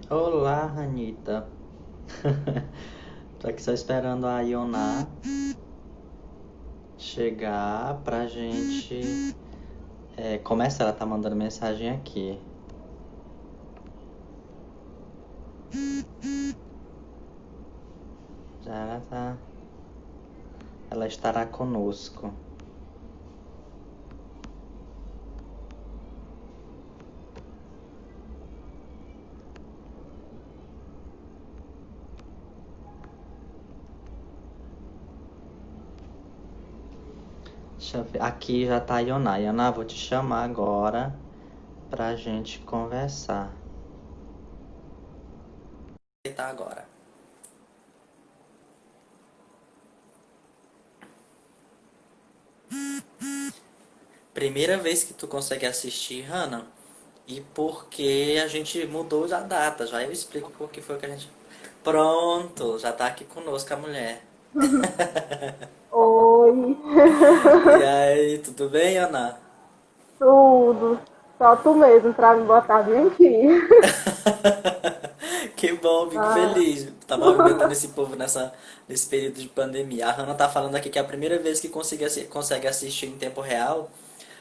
Olá, Ranita. Tô aqui só esperando a Ioná chegar pra gente começar. Ela tá mandando mensagem aqui. Já ela tá. Ela estará conosco. Deixa eu ver. Aqui já tá a Ioná. Ioná, vou te chamar agora pra gente conversar. Tá agora. Primeira vez que tu consegue assistir, Hannah, e porque a gente mudou a data. Já eu explico por que foi que a gente. Pronto, já tá aqui conosco a mulher. Oi, E aí, tudo bem, Ana? tudo. Só tu mesmo pra me botar bem aqui. Que bom, fico Ah, feliz. Tá movimentando esse povo nesse período de pandemia. A Hannah tá falando aqui que é a primeira vez que consegue assistir em tempo real.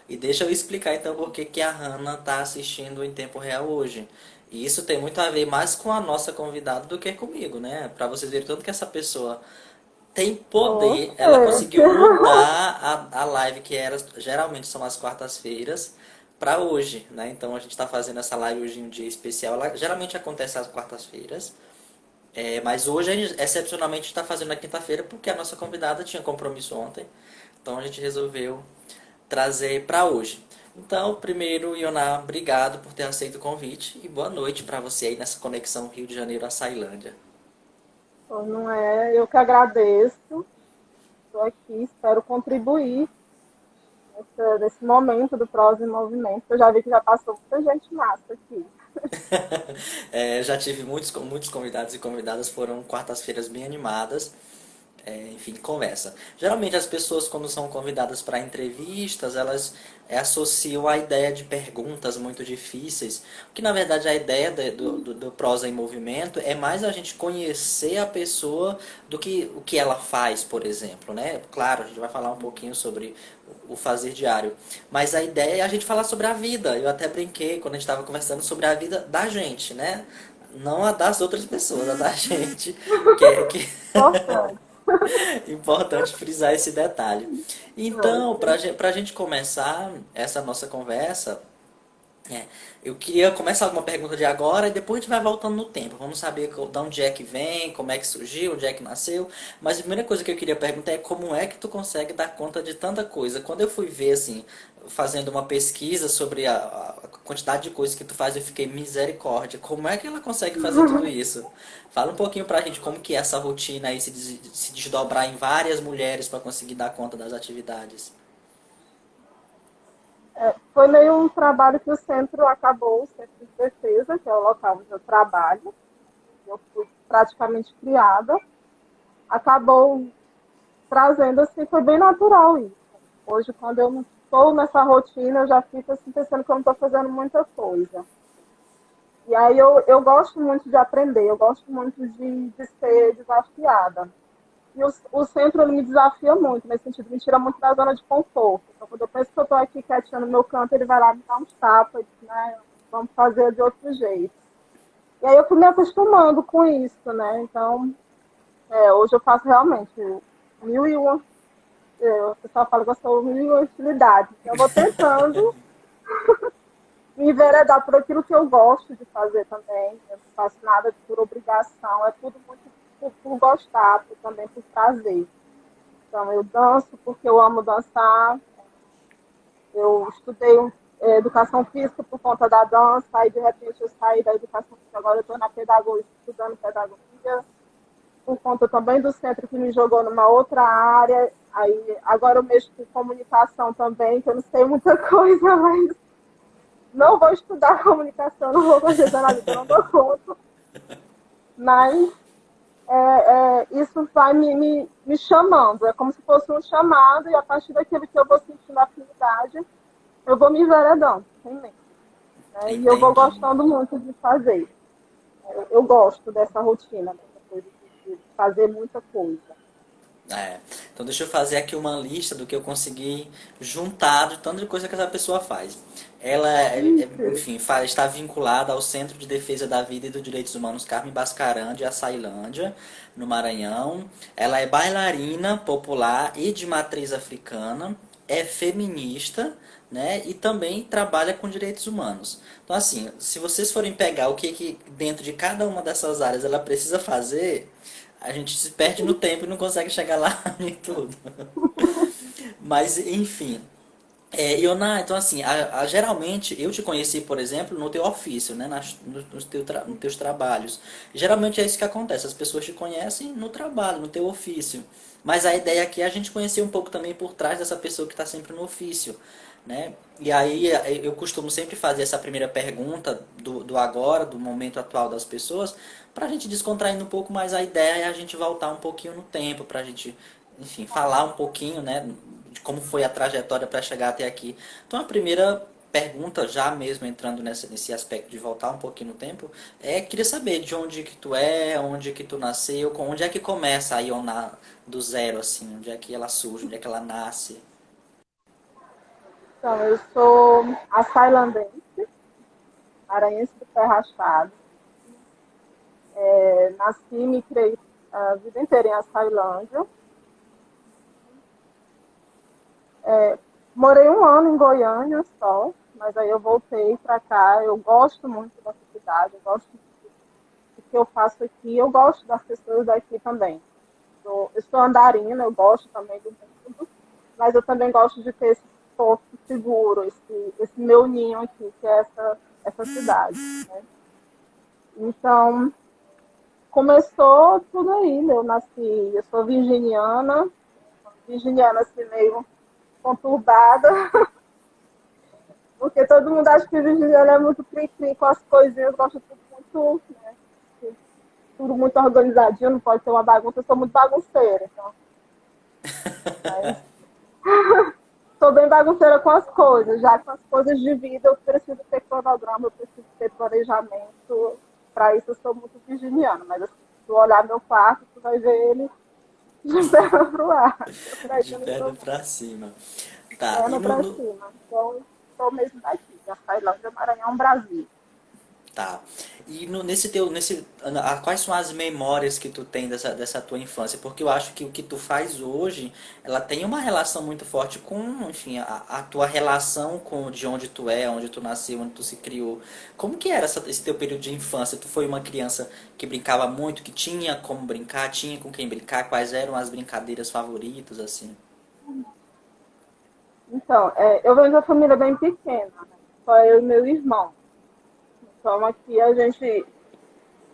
E deixa eu explicar então por que a Hannah tá assistindo em tempo real hoje. E isso tem muito a ver mais com a nossa convidada do que comigo, né? Pra vocês verem tanto que essa pessoa tem poder, ela você. conseguiu mudar a live que era, geralmente são as quartas-feiras, para hoje, né? Então a gente está fazendo essa live hoje em um dia especial. Ela geralmente acontece às quartas-feiras, mas hoje a gente, excepcionalmente está fazendo na quinta-feira porque a nossa convidada tinha compromisso ontem. Então a gente resolveu trazer para hoje. Então, primeiro, Ioná, obrigado por ter aceito o convite e boa noite para você aí nessa conexão Rio de Janeiro a Sailândia. Pô, não é? Eu que agradeço. Estou aqui, espero contribuir nesse momento do Prós em Movimento. Eu já vi que já passou muita gente massa aqui. Já tive muitos convidados e convidadas, foram quartas-feiras bem animadas. Enfim, conversa. Geralmente as pessoas quando são convidadas para entrevistas, elas associam a ideia de perguntas muito difíceis, que na verdade a ideia do Prosa em Movimento é mais a gente conhecer a pessoa do que o que ela faz, por exemplo, né? Claro, a gente vai falar um pouquinho sobre o fazer diário, mas a ideia é a gente falar sobre a vida. Eu até brinquei quando a gente estava conversando sobre a vida da gente, né? Não a das outras pessoas, a da gente, que Importante. importante frisar esse detalhe. Então, Importante. para a gente começar essa nossa conversa, é, eu queria começar com uma pergunta de agora e depois a gente vai voltando no tempo. Vamos saber de onde é que vem, como é que surgiu, onde é que nasceu. Mas a primeira coisa que eu queria perguntar é como é que tu consegue dar conta de tanta coisa. Quando eu fui ver, assim, fazendo uma pesquisa sobre a quantidade de coisas que tu faz, eu fiquei misericórdia. Como é que ela consegue fazer tudo isso? Fala um pouquinho pra gente como que é essa rotina aí, se desdobrar em várias mulheres para conseguir dar conta das atividades. Foi meio um trabalho que o centro acabou, o Centro de Defesa, que é o local onde eu trabalho. Eu fui praticamente criada. Acabou trazendo assim, foi bem natural isso. Hoje, quando eu não estou nessa rotina, eu já fico assim, pensando que eu não estou fazendo muita coisa. E aí eu gosto muito de aprender, eu gosto muito de ser desafiada. E o centro ele me desafia muito, nesse sentido, me tira muito da zona de conforto. Então, quando eu penso que eu estou aqui quietinha no meu canto, ele vai lá me dar uns tapas, né? Vamos fazer de outro jeito. E aí eu fui me acostumando com isso, né? Então, hoje eu faço realmente mil e uma o pessoal fala que eu sou uma utilidade. Então, eu vou tentando me enveredar por aquilo que eu gosto de fazer também. Eu não faço nada por obrigação, é tudo muito por gostar, também por prazer. Então, eu danço porque eu amo dançar. Eu estudei educação física por conta da dança, aí de repente eu saí da educação física, agora eu estou na pedagogia, estudando pedagogia, por conta também do centro que me jogou numa outra área. Aí agora eu mexo com comunicação também, que eu não sei muita coisa, mas não vou estudar comunicação, não vou fazer nada, eu não dou conta. Mas isso vai me chamando, é como se fosse um chamado, e a partir daquilo que eu vou sentindo afinidade, eu vou me enveredando, sem medo, né? E eu vou Entendi. gostando muito de fazer. Eu gosto dessa rotina, dessa coisa de fazer muita coisa. É. Então deixa eu fazer aqui uma lista do que eu consegui juntar de tanta coisa que essa pessoa faz. Ela, Isso. enfim, está vinculada ao Centro de Defesa da Vida e dos Direitos Humanos Carmen Bascaran de Açailândia, no Maranhão. Ela é bailarina popular e de matriz africana, é feminista, né? E também trabalha com direitos humanos. Então, assim, se vocês forem pegar o que dentro de cada uma dessas áreas ela precisa fazer, a gente se perde no tempo e não consegue chegar lá em tudo. Mas, enfim. Ioná, então assim, geralmente eu te conheci, por exemplo, no teu ofício, né, nos teus trabalhos. Geralmente é isso que acontece, as pessoas te conhecem no trabalho, no teu ofício. Mas a ideia aqui é a gente conhecer um pouco também por trás dessa pessoa que está sempre no ofício, né? E aí eu costumo sempre fazer essa primeira pergunta do agora, do momento atual das pessoas, para a gente descontraindo um pouco mais a ideia e a gente voltar um pouquinho no tempo, para a gente, enfim, falar um pouquinho, né, de como foi a trajetória para chegar até aqui. Então a primeira pergunta, já mesmo entrando nesse aspecto de voltar um pouquinho no tempo, queria saber de onde que tu é, onde que tu nasceu, onde é que começa a Ioná do zero, assim, onde é que ela surge, onde é que ela nasce. Então, eu sou açailandense, maranhense do Pé Rachado. Nasci e me criei a vida inteira em Açailândia. Morei um ano em Goiânia só, mas aí eu voltei para cá. Eu gosto muito dessa cidade, eu gosto do que eu faço aqui, eu gosto das pessoas daqui também. Eu sou andarina, eu gosto também do mundo, mas eu também gosto de ter esse porto seguro, esse meu ninho aqui, que é essa cidade, né? Então, começou tudo aí, né? Eu sou virginiana assim, meio conturbada, porque todo mundo acha que virginiana é muito cri-cri com as coisinhas, gosta tudo muito, né? Tudo muito organizadinho, não pode ter uma bagunça, eu sou muito bagunceira, então. Mas sou bem bagunceira com as coisas, já com as coisas de vida eu preciso ter cronograma, eu preciso ter planejamento. Para isso eu sou muito virginiana, mas assim, se tu olhar meu quarto, tu vai ver ele de perna pro ar. Por aí De eu não sou perna muito pra cima. Tá, e perna para cima. Então, sou mesmo daqui, da Tailândia, Maranhão, Brasil. tá. E quais são as memórias que tu tem dessa tua infância? Porque eu acho que o que tu faz hoje, ela tem uma relação muito forte com, enfim, a tua relação com de onde tu é, onde tu nasceu, onde tu se criou. Como que era esse teu período de infância? Tu foi uma criança que brincava muito, que tinha como brincar, tinha com quem brincar? Quais eram as brincadeiras favoritas, assim? Então, eu venho de uma família bem pequena, né? Só eu e meu irmão. Então, aqui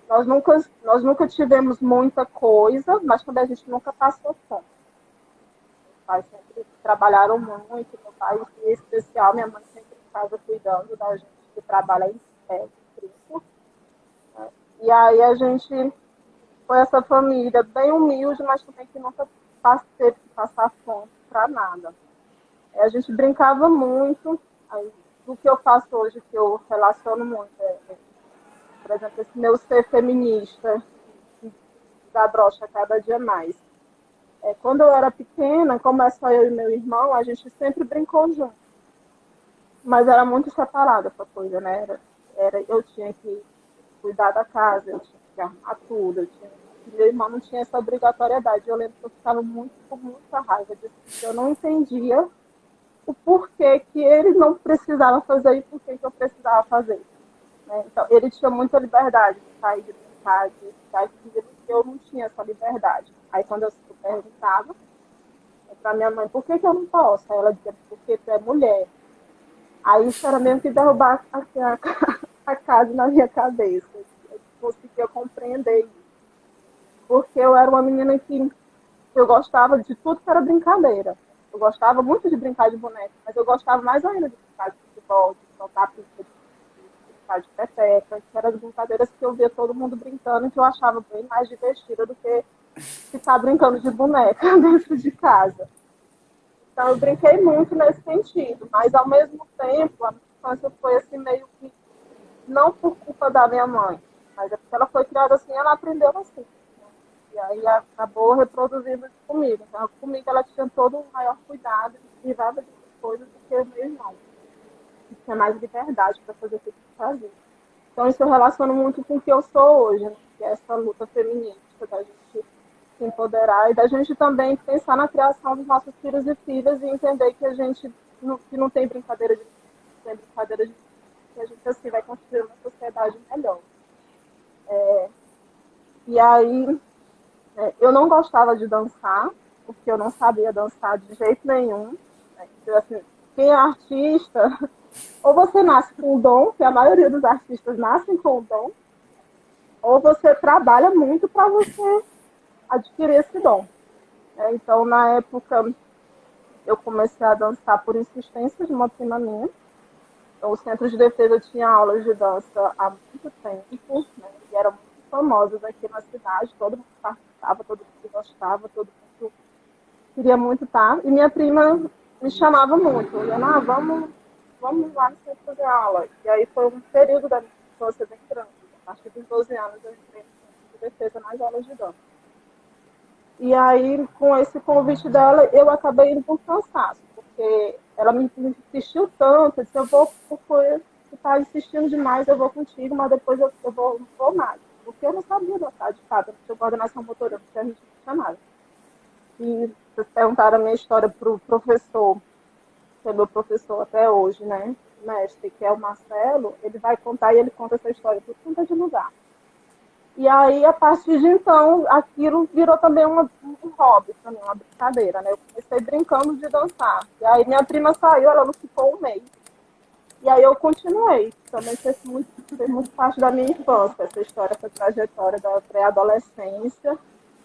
nós nunca tivemos muita coisa, mas também a gente nunca passou fome. Meus pais sempre trabalharam muito, meu pai em especial, minha mãe sempre em casa cuidando da gente, que trabalha em tempo. E aí a gente foi essa família bem humilde, mas também que nunca teve que passar fome para nada. A gente brincava muito, aí, do que eu faço hoje, que eu relaciono muito, por exemplo, esse meu ser feminista, que dá brocha cada dia mais. Quando eu era pequena, como é só eu e meu irmão, a gente sempre brincou junto. Mas era muito separada essa coisa, né? Eu tinha que cuidar da casa, eu tinha que arrumar tudo, Meu irmão não tinha essa obrigatoriedade. Eu lembro que eu ficava muito, com muita raiva disso, porque eu não entendia o porquê que ele não precisava fazer e por que eu precisava fazer. Né? Então, ele tinha muita liberdade de sair, de brincar, de ficar escondido, porque eu não tinha essa liberdade. Aí, quando eu perguntava para minha mãe, por que, que eu não posso? Aí ela dizia, porque tu é mulher. Aí isso era mesmo que derrubar a casa na minha cabeça. Eu conseguia compreender isso. Porque eu era uma menina que eu gostava de tudo que era brincadeira. Eu gostava muito de brincar de boneca, mas eu gostava mais ainda de brincar de futebol, de soltar pipa, de brincar de peteca, que eram as brincadeiras que eu via todo mundo brincando e que eu achava bem mais divertida do que ficar brincando de boneca dentro de casa. Então eu brinquei muito nesse sentido, mas ao mesmo tempo a minha infância foi assim meio que não por culpa da minha mãe, mas é porque ela foi criada assim, ela aprendeu assim. E aí acabou reproduzindo isso comigo. Então, comigo ela tinha todo o maior cuidado e privava de coisas do que o meu irmão. E tinha mais liberdade para fazer o que fazia. Então isso eu relaciono muito com o que eu sou hoje, né? Que é essa luta feminista da gente se empoderar e da gente também pensar na criação dos nossos filhos e filhas e entender que a gente que não tem brincadeira de tem brincadeira de que a gente assim vai construir uma sociedade melhor. E aí eu não gostava de dançar, porque eu não sabia dançar de jeito nenhum. Então, assim, quem é artista, ou você nasce com o dom, que a maioria dos artistas nascem com o dom, ou você trabalha muito para você adquirir esse dom. Então, na época, eu comecei a dançar por insistência de uma prima minha. Então, o Centro de Defesa tinha aulas de dança há muito tempo, né? E eram muito famosas aqui na cidade, todo mundo participava, todo mundo gostava, todo mundo queria muito estar. E minha prima me chamava muito, Ana, vamos lá no centro fazer aula. E aí foi um período da minha infância bem grande. A partir dos 12 anos eu entrei no Centro de Defesa nas aulas de dança. E aí, com esse convite dela, eu acabei indo por cansaço, porque ela me insistiu tanto, eu disse, eu vou porque você está insistindo demais, eu vou contigo, mas depois eu não vou mais. Porque eu não sabia dançar de fato, eu não tinha coordenação motora, não tinha ritmo de chamada. E vocês perguntaram a minha história para o professor, que é meu professor até hoje, né? Mestre, que é o Marcelo, ele vai contar e ele conta essa história por conta de lugar. E aí, a partir de então, aquilo virou também um hobby, também, uma brincadeira, né? Eu comecei brincando de dançar. E aí minha prima saiu, ela não ficou um mês. E aí eu continuei. Também fez muito parte da minha infância, essa história, essa trajetória da pré-adolescência,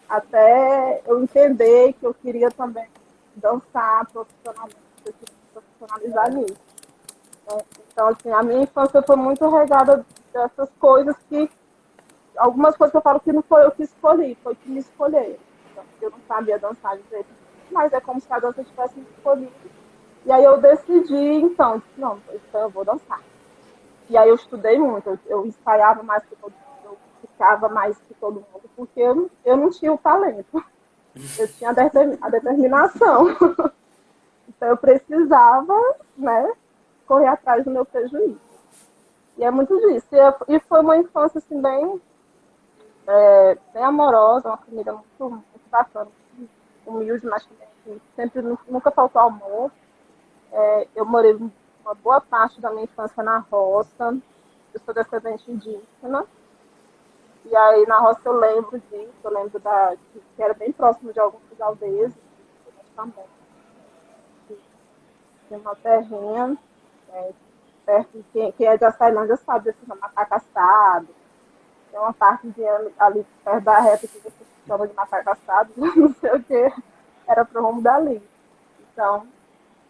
até eu entender que eu queria também dançar profissionalmente, eu queria me profissionalizar nisso. Né? Então, assim, a minha infância foi muito regada dessas coisas que algumas coisas que eu falo que não foi eu que escolhi, foi que me escolheram. Então, eu não sabia dançar de jeito nenhum, mas é como se a dança tivesse me escolhido. E aí eu decidi, então, disse, não, então eu vou dançar. E aí eu estudei muito, eu ensaiava mais que todo mundo, eu ficava mais que todo mundo, porque eu não tinha o talento, eu tinha a determinação. Então eu precisava, né, correr atrás do meu prejuízo. E é muito disso. E foi uma infância assim, bem amorosa, uma família muito bacana, humilde, mas também assim, sempre nunca faltou amor. Eu morei uma boa parte da minha infância na roça, eu sou descendente indígena, e aí na roça eu lembro disso, eu lembro que era bem próximo de alguns aldeias, também. Tinha uma terrinha, perto de quem é de Açailândia sabe, assim, macaco assado. Tem uma parte ali perto da reta que você chama de macaco assado, não sei o que, era pro rumo dali. Então,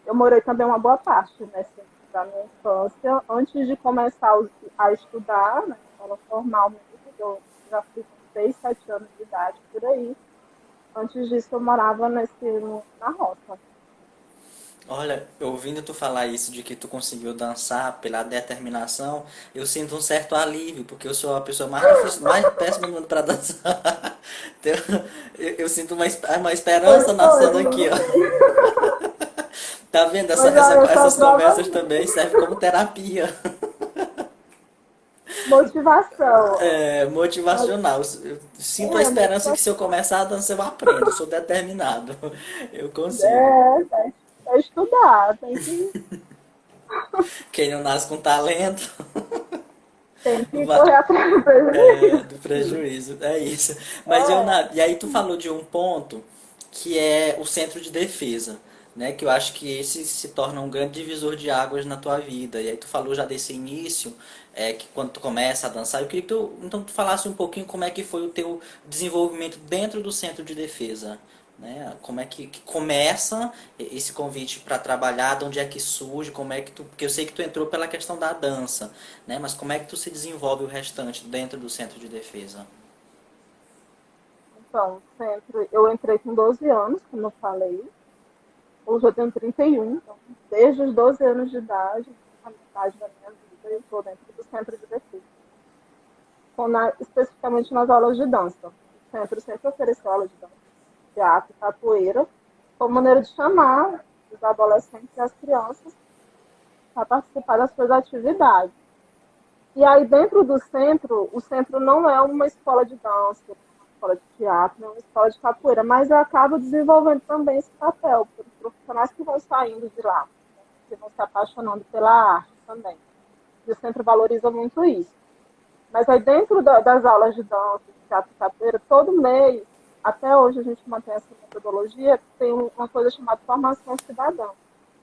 eu morei também uma boa parte, né, da minha infância, antes de começar a estudar, na escola formal mesmo, eu já fui com 6, 7 anos de idade, por aí. Antes disso, eu morava na roça. Olha, ouvindo tu falar isso de que tu conseguiu dançar pela determinação, eu sinto um certo alívio, porque eu sou a pessoa mais difícil, mais péssima do mundo para dançar. Então, eu sinto uma esperança Foi, nascendo aqui, tudo ó. bem. Tá vendo? Mas aí eu só Essas prova. conversas também servem como terapia. Motivação. Motivacional. Eu sinto a esperança que se eu começar a dança eu aprendo. Eu sou determinado. Eu consigo. É estudar, tem que, Quem não nasce com talento tem que vai correr atrás do prejuízo. do prejuízo. É isso. Mas É, e aí tu falou de um ponto que é o centro de defesa. Né, que eu acho que esse se torna um grande divisor de águas na tua vida. E aí tu falou já desse início, que quando tu começa a dançar, eu queria que tu falasse um pouquinho como é que foi o teu desenvolvimento dentro do centro de defesa. Né? Como é que começa esse convite para trabalhar, de onde é que surge, como é que tu, porque eu sei que tu entrou pela questão da dança, né? Mas como é que tu se desenvolve o restante dentro do centro de defesa? então, sempre, eu entrei com 12 anos, como eu falei. Hoje eu tenho 31, então, desde os 12 anos de idade, a metade da minha vida, eu estou dentro do centro de defesa. Especificamente nas aulas de dança. O centro sempre ofereceu aula de dança, teatro, capoeira, como maneira de chamar os adolescentes e as crianças para participar das suas atividades. E aí, dentro do centro, o centro não é uma escola de dança, uma escola de teatro, não é uma escola de capoeira, mas eu acabo desenvolvendo também esse papel para os profissionais que vão saindo de lá, né, que vão se apaixonando pela arte também. E o centro valoriza muito isso. Mas aí, dentro das aulas de dança, de teatro e capoeira, todo mês, até hoje a gente mantém essa metodologia, tem uma coisa chamada formação cidadã,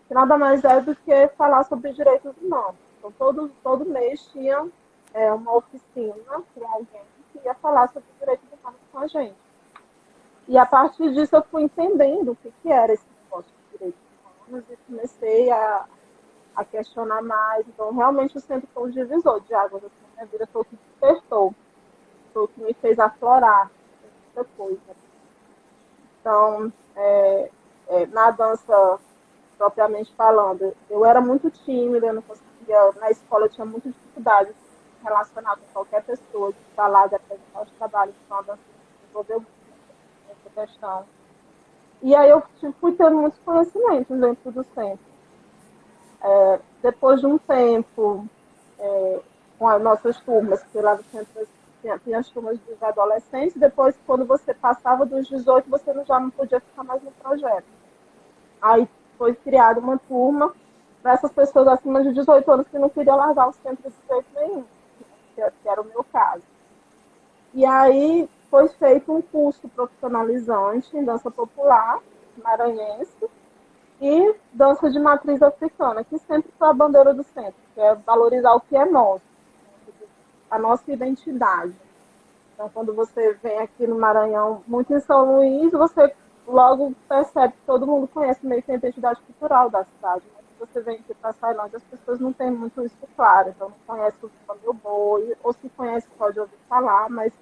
que nada mais é do que falar sobre direitos humanos. Então, todo mês tinha uma oficina com alguém que ia falar sobre direitos humanos com a gente. E a partir disso eu fui entendendo o que era esse negócio de direitos humanos e comecei a questionar mais. Então, realmente, o centro foi um divisor de águas assim, na minha vida, foi o que despertou, foi o que me fez aflorar muita coisa. Então, na dança propriamente falando, eu era muito tímida, eu não conseguia, na escola eu tinha muita dificuldade de me relacionar com qualquer pessoa, de falar, de apresentar os trabalhos, então a dança desenvolveu muito essa questão. E aí eu fui tendo muitos conhecimentos dentro do centro. Depois de um tempo, com as nossas turmas, que lá no centro tinha as turmas dos adolescentes, depois, quando você passava dos 18, você já não podia ficar mais no projeto. Aí foi criada uma turma para essas pessoas acima de 18 anos que não queriam largar o centro de jeito nenhum, que era o meu caso. E aí foi feito um curso profissionalizante em dança popular maranhense e dança de matriz africana, que sempre foi a bandeira do centro, que é valorizar o que é nosso, a nossa identidade. Então, quando você vem aqui no Maranhão, muito em São Luís, você logo percebe que todo mundo conhece meio que a identidade cultural da cidade. Mas se você vem aqui para a Tailândia, as pessoas não têm muito isso claro. Então, não conhece o Bumba Meu Boi, ou se conhece, pode ouvir falar, mas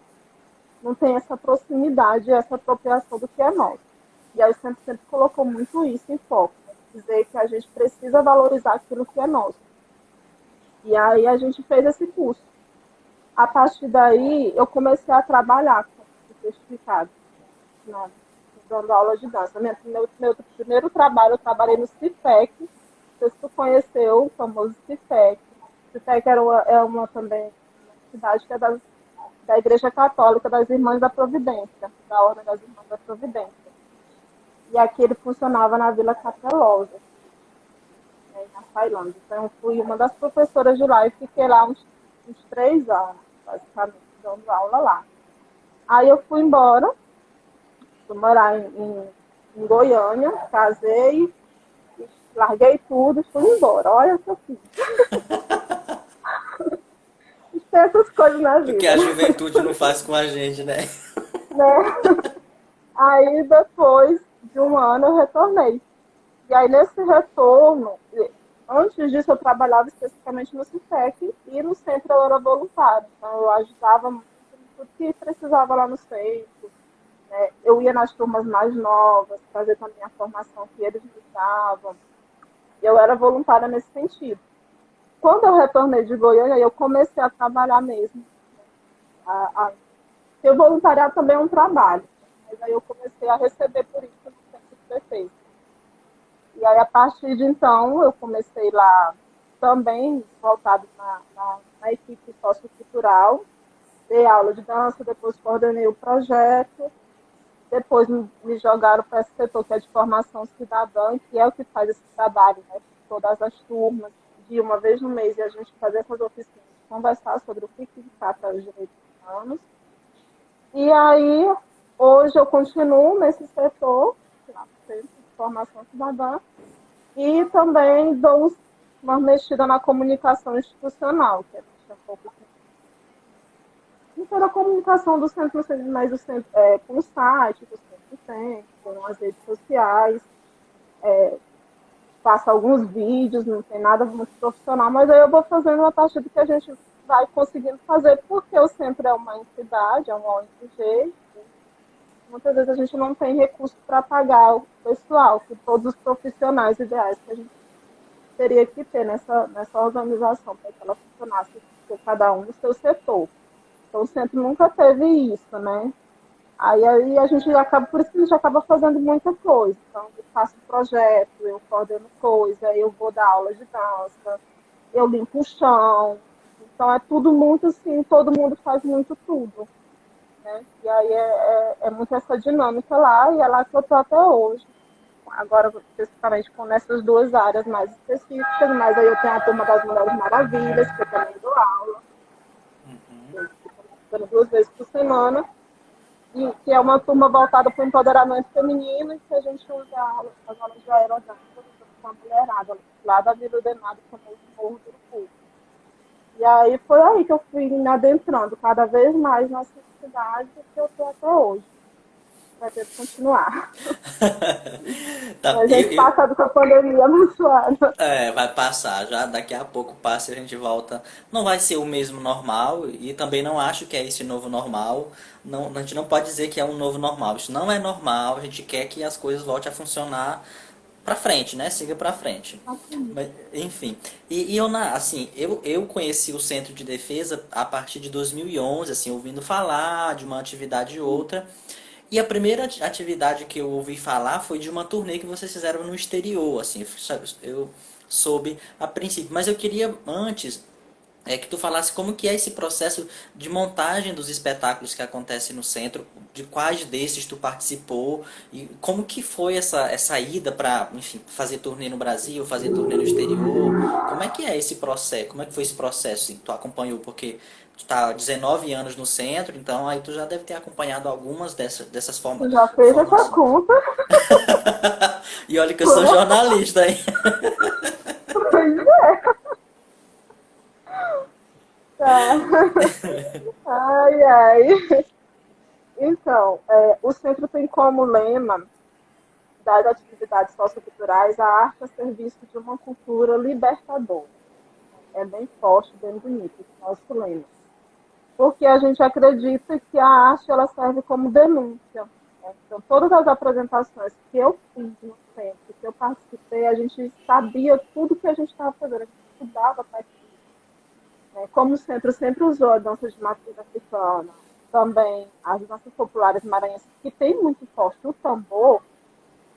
não tem essa proximidade, essa apropriação do que é nosso. E aí, o centro sempre colocou muito isso em foco. Né? Dizer que a gente precisa valorizar aquilo que é nosso. E aí, a gente fez esse curso. A partir daí, eu comecei a trabalhar com certificado, né, dando aula de dança. Meu primeiro trabalho, eu trabalhei no CIFEC, não sei se tu conheceu o famoso CIFEC. O CIFEC é uma também uma cidade que é da Igreja Católica das Irmãs da Providência, da Ordem das Irmãs da Providência. E aqui ele funcionava na Vila Capelosa, né, na Tailândia. Então, eu fui uma das professoras de lá e fiquei lá uns 3 anos, basicamente, dando aula lá. Aí eu fui embora, fui morar em Goiânia, casei, larguei tudo e fui embora. Olha o que eu fiz. Tem essas coisas na O que vida, a juventude não faz com a gente, né? né? Aí depois de um ano eu retornei. E aí nesse retorno, antes disso eu trabalhava especificamente no CITEC e no centro eu era voluntário. Então eu ajudava muito em tudo que precisava lá no centro. Né? Eu ia nas turmas mais novas, fazer também a formação que eles me davam. Eu era voluntária nesse sentido. Quando eu retornei de Goiânia, eu comecei a trabalhar mesmo. Porque o voluntariado também é um trabalho. Mas aí eu comecei a receber por isso no centro de defesa. E aí, a partir de então, eu comecei lá também voltado na equipe sociocultural, dei aula de dança, depois coordenei o projeto, depois me jogaram para esse setor que é de formação cidadã, que é o que faz esse trabalho, né? Todas as turmas, de uma vez no mês, e a gente fazer essas oficinas, conversar sobre o que trata os direitos humanos. E aí, hoje eu continuo nesse setor, lá no Centro de Formação Cidadã, e também dou uma mexida na comunicação institucional, que é um pouco em toda a comunicação do centro, mas o centro, com o site do centro tem, com as redes sociais, faço alguns vídeos, não tem nada muito profissional, mas aí eu vou fazendo a partir do que a gente vai conseguindo fazer, porque o centro é uma entidade, é uma ONG, muitas vezes a gente não tem recurso para pagar o pessoal, que todos os profissionais ideais que a gente teria que ter nessa organização, para que ela funcionasse, cada um no seu setor. Então o centro nunca teve isso, né? Aí a gente acaba, por isso que a gente acaba fazendo muita coisa. Então, eu faço projeto, eu coordeno coisa, eu vou dar aula de dança, eu limpo o chão. Então, é tudo muito assim, todo mundo faz muito tudo. Né? E aí é muito essa dinâmica lá, e é lá que eu estou até hoje. Agora, especificamente com essas duas áreas mais específicas, mas aí eu tenho a turma das Mulheres Maravilhas, que eu também dou aula, duas vezes por semana. E que é uma turma voltada para o empoderamento feminino, e que a gente usa as aulas de aerodança com a mulherada, lá da Vila Demado, famoso Morro do Urucu. E aí foi aí que eu fui me adentrando cada vez mais nessa cidade que eu estou até hoje. Vai ter que continuar. Tá, A gente passa com a pandemia abençoada. vai passar, já daqui a pouco passa e a gente volta. Não vai ser o mesmo normal e também não acho que é esse novo normal. Não, a gente não pode dizer que é um novo normal. Isso não é normal, a gente quer que as coisas voltem a funcionar pra frente, né? Siga pra frente. Mas, enfim, eu conheci o Centro de Defesa a partir de 2011, assim, ouvindo falar de uma atividade e outra. E a primeira atividade que eu ouvi falar foi de uma turnê que vocês fizeram no exterior, assim, eu soube a princípio. Mas eu queria antes que tu falasse como que é esse processo de montagem dos espetáculos que acontece no centro, de quais desses tu participou e como que foi essa ida para, enfim, fazer turnê no Brasil, fazer turnê no exterior. Como é que é esse processo? Como é que foi esse processo assim, que tu acompanhou? Porque tu tá há 19 anos no centro, então aí tu já deve ter acompanhado algumas dessas Já fez essa formações. conta. E olha que eu sou jornalista, hein? Pois é. Tá. Ai, ai. Então, o centro tem como lema das atividades socioculturais a arte a serviço de uma cultura libertadora. É bem forte, bem bonito esse nosso lema. Porque a gente acredita que a arte ela serve como denúncia. Né? Então, todas as apresentações que eu fiz no centro, que eu participei, a gente sabia tudo que a gente estava fazendo, a gente estudava para aquilo. Né? Como o centro sempre usou a dança de matriz africana, também as danças populares maranhenses, que tem muito forte o tambor,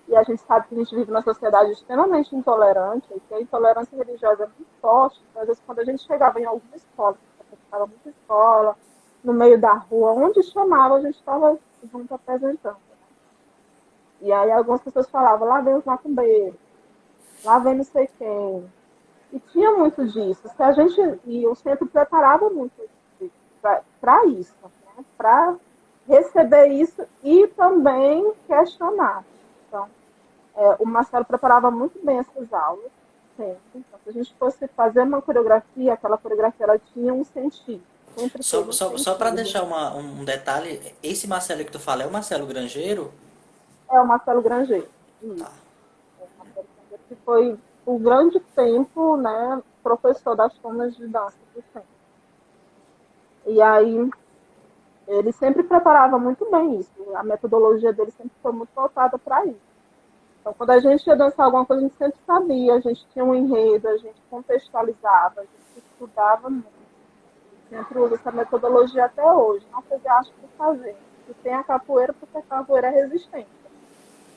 e a gente sabe que a gente vive numa sociedade extremamente intolerante, e que a intolerância religiosa é muito forte. Então, às vezes, quando a gente chegava em alguma escola, estava muita escola, no meio da rua, onde chamava, a gente estava junto apresentando. Né? E aí algumas pessoas falavam, lá vem os macumbeiros, lá vem não sei quem. E tinha muito disso. Se a gente, e o centro preparava muito para isso, né? Para receber isso e também questionar. Então, o Marcelo preparava muito bem essas aulas, sempre. Então, se a gente fosse fazer uma coreografia, aquela coreografia ela tinha um sentido. Sempre teve um Só para sentido. deixar um detalhe, esse Marcelo que tu fala é o Marcelo Grangeiro? É o Marcelo Granger. Isso. Tá. É o Marcelo Granger, que foi por grande tempo, né, professor das turmas de dança do centro. E aí ele sempre preparava muito bem isso. A metodologia dele sempre foi muito voltada para isso. Então, quando a gente ia dançar alguma coisa, a gente sempre sabia, a gente tinha um enredo, a gente contextualizava, a gente estudava muito. Sempre usa essa metodologia até hoje. Não fazer arte por fazer. E tem a capoeira porque a capoeira é resistente.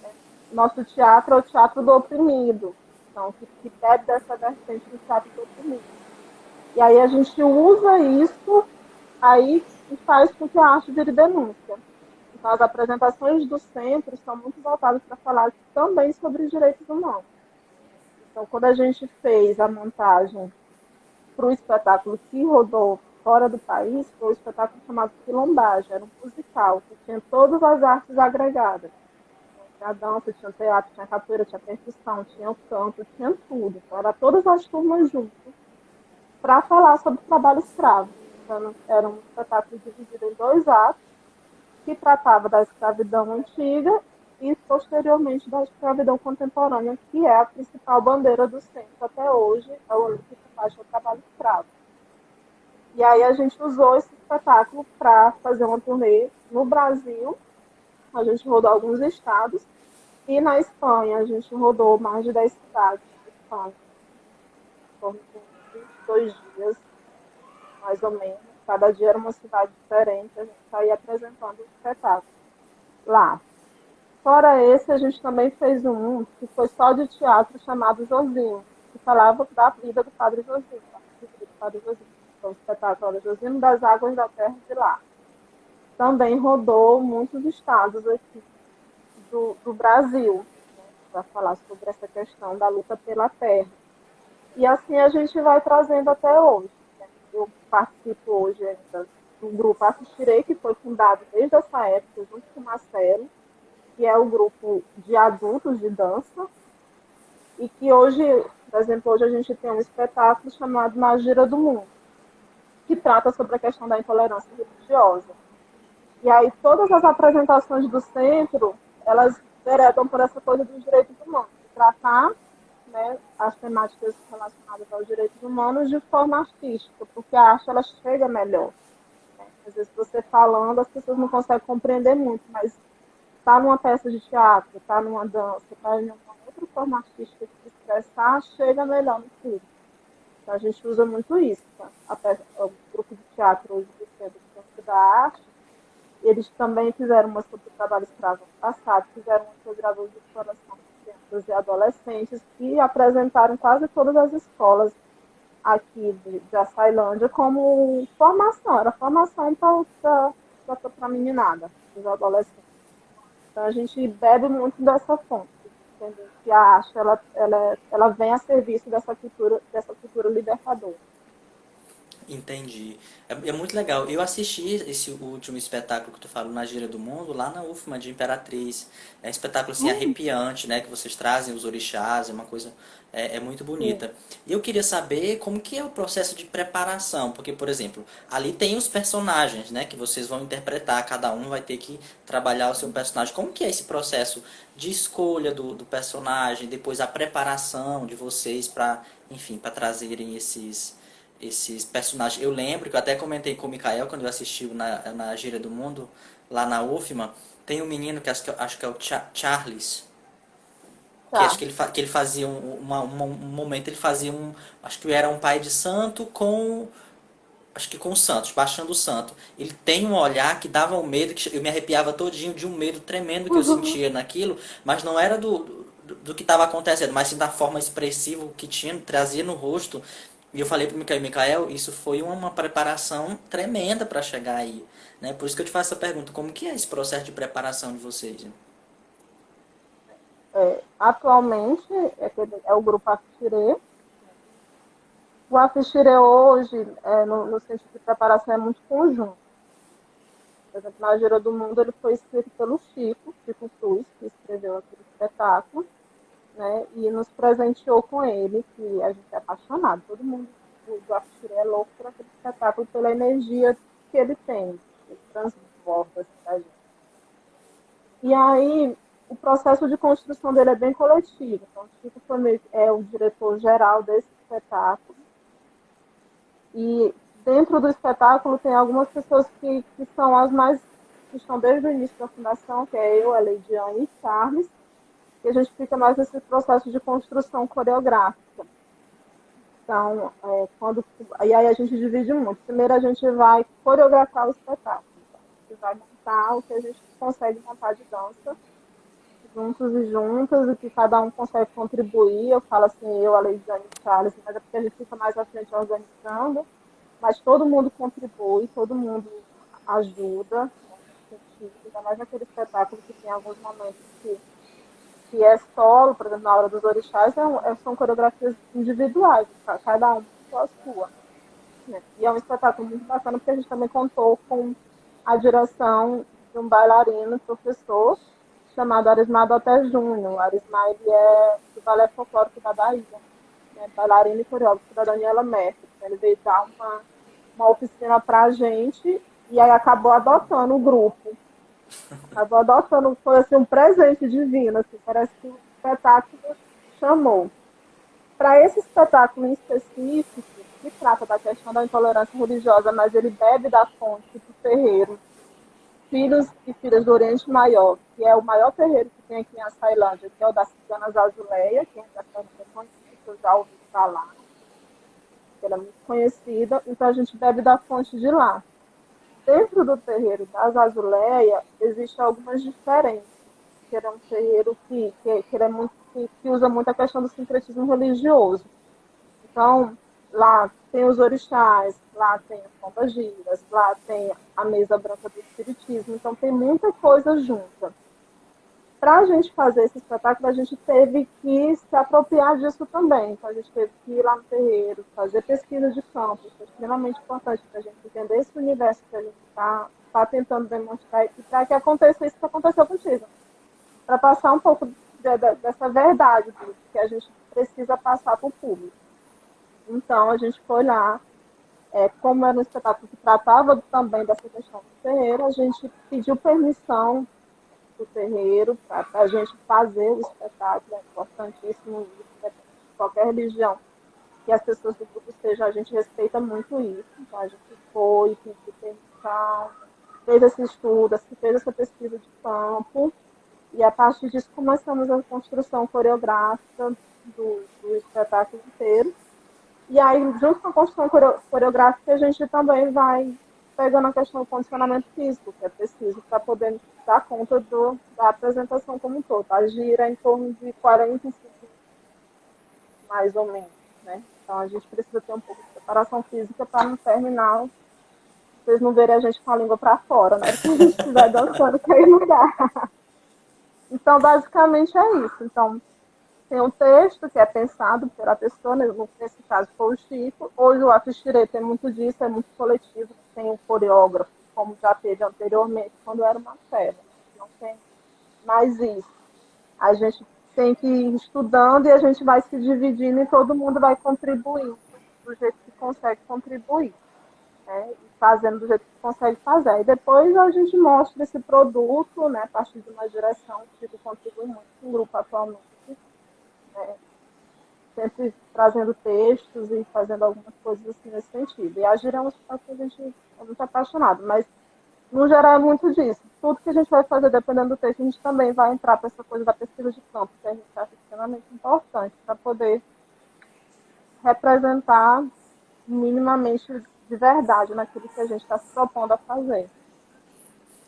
Né? Nosso teatro é o teatro do oprimido. apresentação que bebe dessa vertente do teatro oportunista. E aí a gente usa isso aí e faz com que a arte vire denúncia. Então, as apresentações do centro são muito voltadas para falar também sobre direitos humanos. Então, quando a gente fez a montagem para o espetáculo que rodou fora do país, foi um espetáculo chamado Quilombagem, era um musical, que tinha todas as artes agregadas. Tinha dança, tinha teatro, tinha capoeira, tinha percussão, tinha o canto, tinha tudo. Então, era todas as turmas juntas para falar sobre o trabalho escravo. Então, era um espetáculo dividido em 2 atos, que tratava da escravidão antiga e, posteriormente, da escravidão contemporânea, que é a principal bandeira do centro até hoje, a Olímpica Baixa do Trabalho Escravo. E aí a gente usou esse espetáculo para fazer uma turnê no Brasil, a gente rodou alguns estados, e na Espanha a gente rodou mais de 10 cidades na Espanha, em torno de 22 dias, mais ou menos. Cada dia era uma cidade diferente, a gente saía apresentando o espetáculo lá. Fora esse, a gente também fez um que foi só de teatro, chamado Josinho, que falava da vida do Padre Josinho, do Padre Josinho. Então, o espetáculo era Josinho das Águas da Terra de lá. Também rodou muitos estados aqui do Brasil, né, para falar sobre essa questão da luta pela terra. E assim a gente vai trazendo até hoje. Né? Eu participo hoje ainda do grupo Assistirei, que foi fundado desde essa época, junto com o Marcelo, que é o grupo de adultos de dança, e que hoje, por exemplo, hoje a gente tem um espetáculo chamado Na Gira do Mundo, que trata sobre a questão da intolerância religiosa. E aí todas as apresentações do centro, elas veredam por essa coisa dos direitos humanos, de tratar, né, as temáticas relacionadas aos direitos humanos de forma artística, porque a arte ela chega melhor. Né? Às vezes você falando, as pessoas não conseguem compreender muito, mas está numa peça de teatro, está numa dança, está em uma outra forma artística de se expressar, chega melhor no público. Então, a gente usa muito isso. Tá? O grupo de teatro hoje do Centro de Dança da Arte, eles também fizeram uma sobre o trabalho escravo no passado, fizeram uma sobre a luz do coração de crianças e adolescentes, e apresentaram quase todas as escolas aqui de Açailândia como formação, era formação para a meninada, os adolescentes. Então, a gente bebe muito dessa fonte, entendeu? Que a arte ela vem a serviço dessa cultura libertadora. Entendi. É muito legal. Eu assisti esse último espetáculo que tu falou na Gira do Mundo lá na UFMA de Imperatriz. É um espetáculo assim arrepiante, né? Que vocês trazem os orixás, é uma coisa muito Sim. bonita. E eu queria saber como que é o processo de preparação, porque, por exemplo, ali tem os personagens, né? Que vocês vão interpretar, cada um vai ter que trabalhar o seu personagem. Como que é esse processo de escolha do personagem, depois a preparação de vocês para, enfim, para trazerem esses personagens. Eu lembro que eu até comentei com o Mikael quando eu assisti na Gira do Mundo, lá na UFMA, tem um menino que acho que é o Charles, que acho Tá. que ele fazia um momento, ele fazia acho que era um pai de santo acho que com o Santos, baixando o santo. Ele tem um olhar que dava um medo, que eu me arrepiava todinho de um medo tremendo que eu sentia naquilo, mas não era do que estava acontecendo, mas sim da forma expressiva que tinha, trazia no rosto. E eu falei para o Mikael, isso foi uma preparação tremenda para chegar aí. Né? Por isso que eu te faço essa pergunta, como que é esse processo de preparação de vocês? Atualmente, é o grupo Afixire. O Afixire hoje, no sentido de preparação, é muito conjunto. Por exemplo, na Gira do Mundo, ele foi escrito pelo Chico Cruz, que escreveu aquele espetáculo, né? E nos presenteou com ele, que a gente é apaixonado. Todo mundo do Afixire é louco por aquele espetáculo, pela energia que ele tem, que ele transborda assim, da gente. E aí, o processo de construção dele é bem coletivo. Então, o Chico foi o diretor geral desse espetáculo. E dentro do espetáculo tem algumas pessoas que são as mais que estão desde o início da fundação, que é eu, a Leidiane e Charles, e a gente fica mais nesse processo de construção coreográfica. Então, e aí a gente divide muito. Primeiro a gente vai coreografar o espetáculo. Então, a gente vai montar o que a gente consegue montar de dança juntos e juntas, e que cada um consegue contribuir. Eu falo assim, eu, a Leisiane e Charles, mas é porque a gente fica mais à frente organizando, mas todo mundo contribui, todo mundo ajuda, né, nesse sentido, ainda mais naquele espetáculo que tem alguns momentos que é solo, por exemplo, na hora dos orixás, são coreografias individuais, cada um com a sua. Né? E é um espetáculo muito bacana, porque a gente também contou com a direção de um bailarino, professor, chamado Arismar Doté Júnior. O Arismar, ele é do Balé Folclórico da Bahia, né? Bailarino e coreógrafo da Daniela Mestre. Ele veio dar uma oficina para a gente e aí acabou adotando o grupo. Acabou adotando, foi assim, um presente divino, assim, parece que o espetáculo chamou. Para esse espetáculo em específico, que trata da questão da intolerância religiosa, mas ele bebe da fonte do terreiro Filhos e Filhas do Oriente Maior, que é o maior terreiro que tem aqui em Açailândia, que é o das Ciganas Azuleia, que é bastante conhecido, que eu já ouvi falar, que ela é muito conhecida, então a gente bebe da fonte de lá. Dentro do terreiro das Azuleia, existem algumas diferenças, que é um terreiro que ele é muito, que usa muito a questão do sincretismo religioso. Então, lá tem os orixás, lá tem as pombagiras, lá tem a mesa branca do espiritismo, então tem muita coisa junta. Para a gente fazer esse espetáculo, a gente teve que se apropriar disso também. Então, a gente teve que ir lá no terreiro, fazer pesquisa de campo, isso é extremamente importante para a gente entender esse universo que a gente está tentando demonstrar e para que aconteça isso que aconteceu contigo. Para passar um pouco dessa verdade que a gente precisa passar para o público. Então, a gente foi lá, como era um espetáculo que tratava também dessa questão do terreiro, a gente pediu permissão do terreiro para a gente fazer o espetáculo, é importantíssimo isso, independente de qualquer religião, que as pessoas do grupo estejam, a gente respeita muito isso. Então, a gente foi, pediu permissão, fez esse estudo, fez essa pesquisa de campo, e a partir disso começamos a construção coreográfica do espetáculo inteiro. E aí, junto com a construção coreográfica, a gente também vai pegando a questão do condicionamento físico, que é preciso para poder dar conta da apresentação como um todo. A gira em torno de 45 minutos, mais ou menos, né? Então, a gente precisa ter um pouco de preparação física para não terminar, vocês não verem a gente com a língua para fora, né? Porque a gente estiver dançando, que aí não dá. Então, basicamente é isso. Então, tem um texto que é pensado pela pessoa, nesse caso foi o Chico. Hoje o Afixirê tem muito disso, é muito coletivo, tem um coreógrafo, como já teve anteriormente, quando era uma febre. Não tem mais isso. A gente tem que ir estudando e a gente vai se dividindo e todo mundo vai contribuindo do jeito que consegue contribuir, né? E fazendo do jeito que consegue fazer. E depois a gente mostra esse produto, né, a partir de uma direção. O Chico contribui muito com o grupo atualmente, né, sempre trazendo textos e fazendo algumas coisas assim nesse sentido. E a Gira é um espaço que a gente é muito apaixonado, mas no geral é muito disso. Tudo que a gente vai fazer, dependendo do texto, a gente também vai entrar para essa coisa da pesquisa de campo, que a gente acha extremamente importante para poder representar minimamente de verdade naquilo que a gente está se propondo a fazer.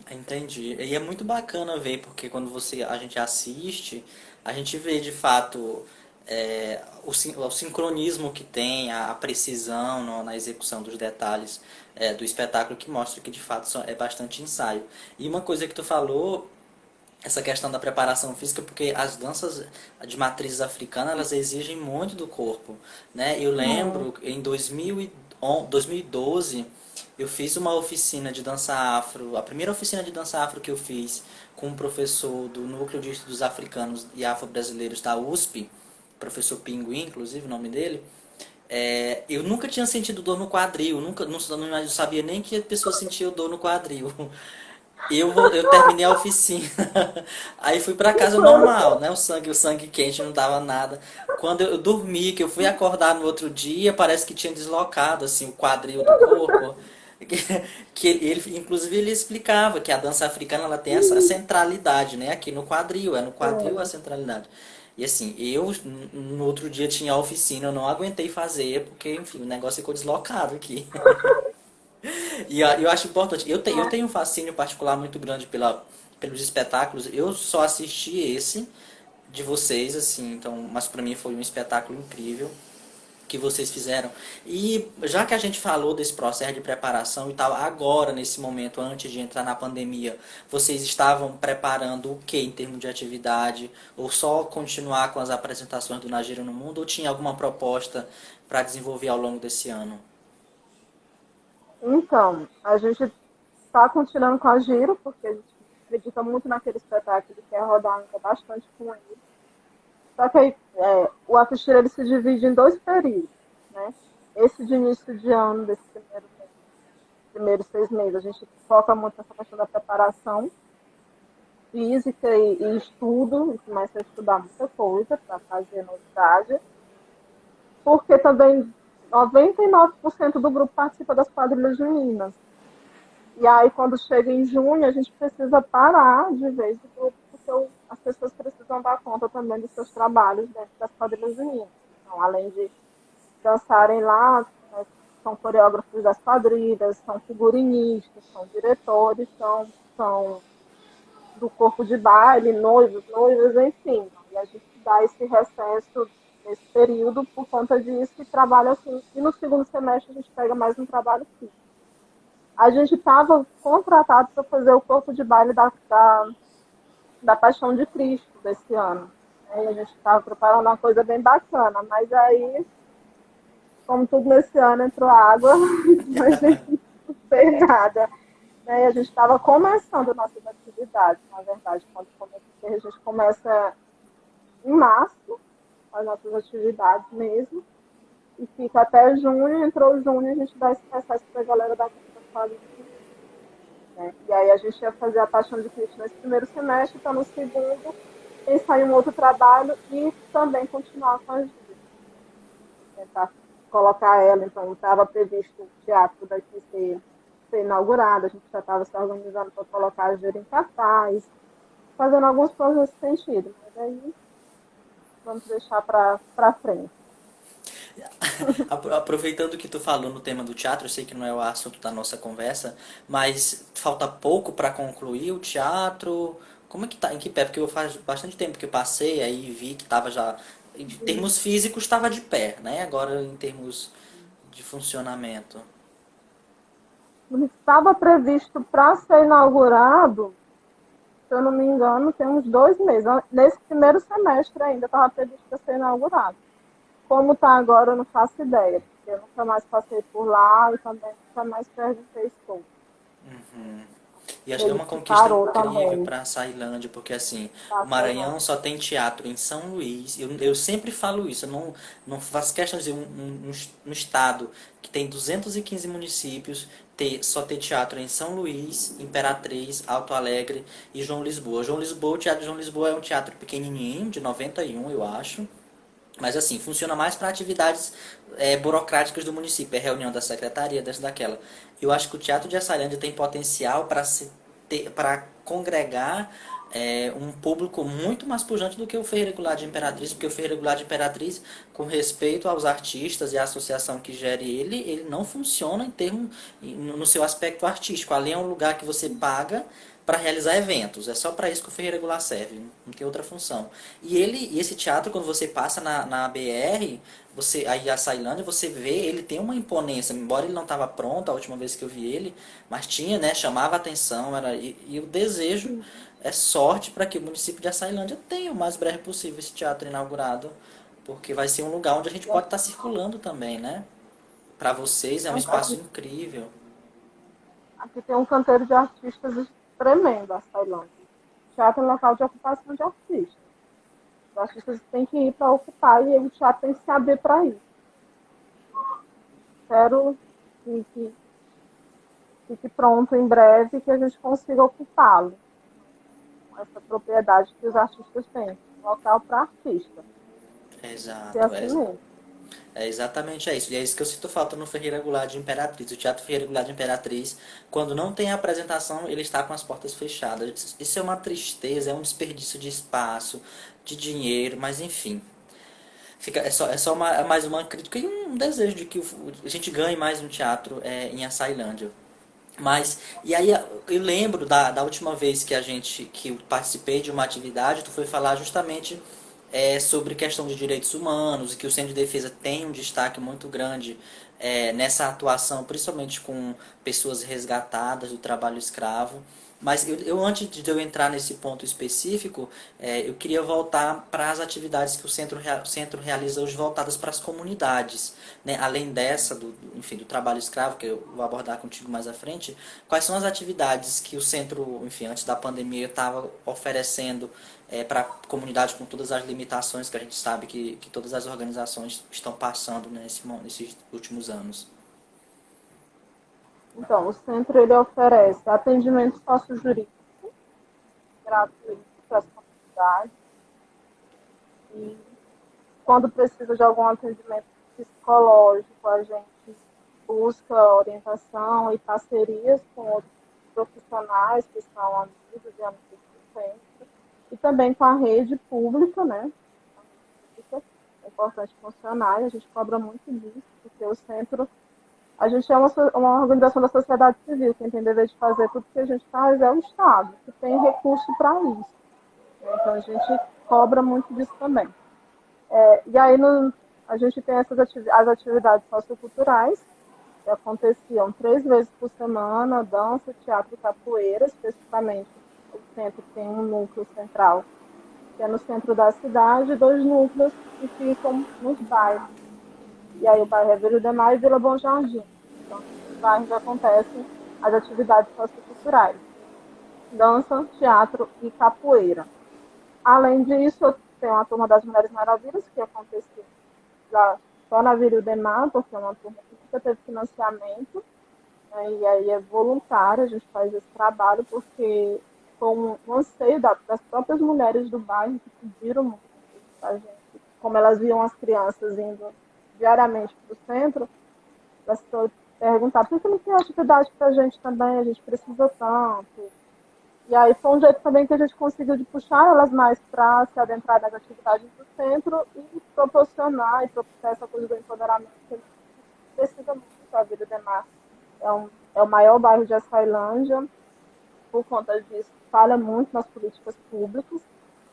Entendi. E é muito bacana ver, porque quando a gente assiste, a gente vê de fato o sincronismo que tem, a precisão na execução dos detalhes do espetáculo, que mostra que de fato é bastante ensaio. E uma coisa que tu falou, essa questão da preparação física, porque as danças de matrizes africanas, elas exigem muito do corpo, né? Eu lembro em 2012 eu fiz uma oficina de dança afro, a primeira oficina de dança afro que eu fiz com um professor do Núcleo de Estudos Africanos e Afro-Brasileiros da USP, professor Pinguim, inclusive o nome dele. Eu nunca tinha sentido dor no quadril, nunca, não sabia nem que a pessoa sentia dor no quadril. Eu terminei a oficina, aí fui pra casa normal, né? O sangue quente, não dava nada. Quando eu dormi, que eu fui acordar no outro dia, parece que tinha deslocado assim o quadril do corpo. Que ele, inclusive, ele explicava que a dança africana ela tem essa centralidade, né? Aqui no quadril, é no quadril a centralidade. E assim, eu no outro dia tinha a oficina, eu não aguentei fazer, porque, enfim, o negócio ficou deslocado aqui. E eu acho importante. Eu tenho um fascínio particular muito grande pelos espetáculos. Eu só assisti esse de vocês, assim, então, mas para mim foi um espetáculo incrível que vocês fizeram. E já que a gente falou desse processo de preparação e tal, agora, nesse momento, antes de entrar na pandemia, vocês estavam preparando o que em termos de atividade? Ou só continuar com as apresentações do Nagira no Mundo? Ou tinha alguma proposta para desenvolver ao longo desse ano? Então, a gente está continuando com a Giro, porque a gente acredita muito naquele espetáculo que quer rodar ainda bastante com ele. Só que aí, o Afixeira ele se divide em dois períodos, né? Esse de início de ano, desse primeiros 6 meses, a gente foca muito nessa questão da preparação física e estudo, e começa a estudar muita coisa para fazer novidade, porque também 99% do grupo participa das quadrilhas juninas. E aí, quando chega em junho, a gente precisa parar de vez do grupo, porque as pessoas precisam dar conta também dos seus trabalhos dentro das quadrilhas juninas. Então, além de dançarem lá, né, são coreógrafos das quadrilhas, são figurinistas, são diretores, são do corpo de baile, noivos, noivas, enfim. E a gente dá esse recesso nesse período por conta disso e trabalha assim. E no segundo semestre a gente pega mais um trabalho físico. A gente estava contratado para fazer o corpo de baile da Paixão de Cristo desse ano. E a gente estava preparando uma coisa bem bacana, mas aí, como tudo nesse ano, entrou água, a gente não fez nada. E a gente estava começando nossas atividades, na verdade, a gente começa em março, as nossas atividades mesmo, e fica até junho, entrou junho, a gente dá esse recesso para a galera da fase, né? E aí a gente ia fazer a Paixão de Cristo nesse primeiro semestre, então no segundo pensar em um outro trabalho e também continuar com a Júlia. Tentar colocar ela, então estava previsto o teatro daqui ser inaugurado, a gente já estava se organizando para colocar a Júlia em cartaz, fazendo alguns planos nesse sentido, mas aí vamos deixar para frente. Aproveitando que tu falou no tema do teatro, eu sei que não é o assunto da nossa conversa, mas falta pouco para concluir o teatro. Como é que tá? Em que pé? Porque eu faz bastante tempo que eu passei aí e vi que tava já em termos físicos estava de pé, né? Agora em termos de funcionamento. Estava previsto para ser inaugurado, se eu não me engano, tem uns 2 meses. Nesse primeiro semestre ainda estava previsto para ser inaugurado. Como está agora, eu não faço ideia, porque eu nunca mais passei por lá e também nunca mais perguntei sobre. E acho que é Ele uma se conquista parou incrível também. para a Ceilândia, porque assim, o Tá, Maranhão só tem teatro em São Luís. Eu sempre falo isso, eu não faço questão de dizer um estado que tem 215 municípios, só ter teatro em São Luís, Imperatriz, Alto Alegre e João Lisboa. O Teatro de João Lisboa é um teatro pequenininho, de 91, eu acho. Mas assim, funciona mais para atividades burocráticas do município, é reunião da secretaria, dessa daquela. Eu acho que o Teatro de Açailândia tem potencial para congregar um público muito mais pujante do que o Ferreira Goulart de Imperatriz, porque o Ferreira Goulart de Imperatriz, com respeito aos artistas e à associação que gere ele não funciona em termos no seu aspecto artístico. Ali é um lugar que você paga para realizar eventos. É só para isso que o Ferreira Goulart serve, não tem outra função. E esse teatro, quando você passa na BR, aí a Ceilândia, você vê, ele tem uma imponência, embora ele não estava pronto a última vez que eu vi ele, mas tinha, né, chamava a atenção, e o desejo é sorte para que o município de Açailândia tenha o mais breve possível esse teatro inaugurado, porque vai ser um lugar onde a gente pode estar circulando também, né? Para vocês é um espaço aqui, incrível. aqui tem um canteiro de artistas tremendo, a Tailândia. O teatro é um local de ocupação de artistas. Os artistas têm que ir para ocupar e o teatro tem que se abrir para isso. Espero que fique pronto em breve que a gente consiga ocupá-lo. Essa propriedade que os artistas têm. Local para artista. E Exato, assim mesmo. é exatamente isso. E é isso que eu sinto falta no Ferreira Goulart de Imperatriz. O Teatro Ferreira Goulart de Imperatriz, quando não tem a apresentação, ele está com as portas fechadas. Isso é uma tristeza, é um desperdício de espaço, de dinheiro, mas enfim. É mais uma crítica e um desejo de que a gente ganhe mais um teatro em Açailândia. Mas, e aí eu lembro da última vez que eu participei de uma atividade, tu foi falar justamente sobre questão de direitos humanos, e que o Centro de Defesa tem um destaque muito grande nessa atuação, principalmente com pessoas resgatadas do trabalho escravo. Mas antes de eu entrar nesse ponto específico, eu queria voltar para as atividades que o centro realiza hoje voltadas para as comunidades, né? Além dessa, enfim, do trabalho escravo, que eu vou abordar contigo mais à frente, quais são as atividades que o centro, enfim, antes da pandemia, estava oferecendo para a comunidade com todas as limitações que a gente sabe que todas as organizações estão passando, né, nesses últimos anos? Então, o centro ele oferece atendimento sociojurídico gratuito para as comunidades e quando precisa de algum atendimento psicológico, a gente busca orientação e parcerias com outros profissionais que são amigos e amigas do centro e também com a rede pública, né? É importante funcionar e a gente cobra muito disso, porque o centro, a gente é uma organização da sociedade civil, quem tem dever de fazer tudo que a gente faz é o Estado, que tem recurso para isso. Então a gente cobra muito disso também. E aí a gente tem as atividades socioculturais, que aconteciam 3 vezes por semana, dança, teatro e capoeira, especificamente. O centro tem um núcleo central, que é no centro da cidade, e 2 núcleos que ficam nos bairros. E aí o bairro é Vila Demar e Vila Bom Jardim. Então, nesses bairros acontecem as atividades socioculturais, dança, teatro e capoeira. Além disso, tem a Turma das Mulheres Maravilhas, que aconteceu lá só na Vila Demar, porque é uma turma que nunca teve financiamento, né, e aí é voluntário, a gente faz esse trabalho, porque com um anseio das próprias mulheres do bairro que pediram muito a gente, como elas viam as crianças indo diariamente para o centro, elas perguntaram por que não tem atividade para a gente também, a gente precisa tanto. E aí foi um jeito também que a gente conseguiu de puxar elas mais para se adentrar nas atividades do centro e proporcionar e propiciar essa coisa do empoderamento que a gente precisa muito. A Vila Demar é o maior bairro de Açailândia, por conta disso, falha muito nas políticas públicas.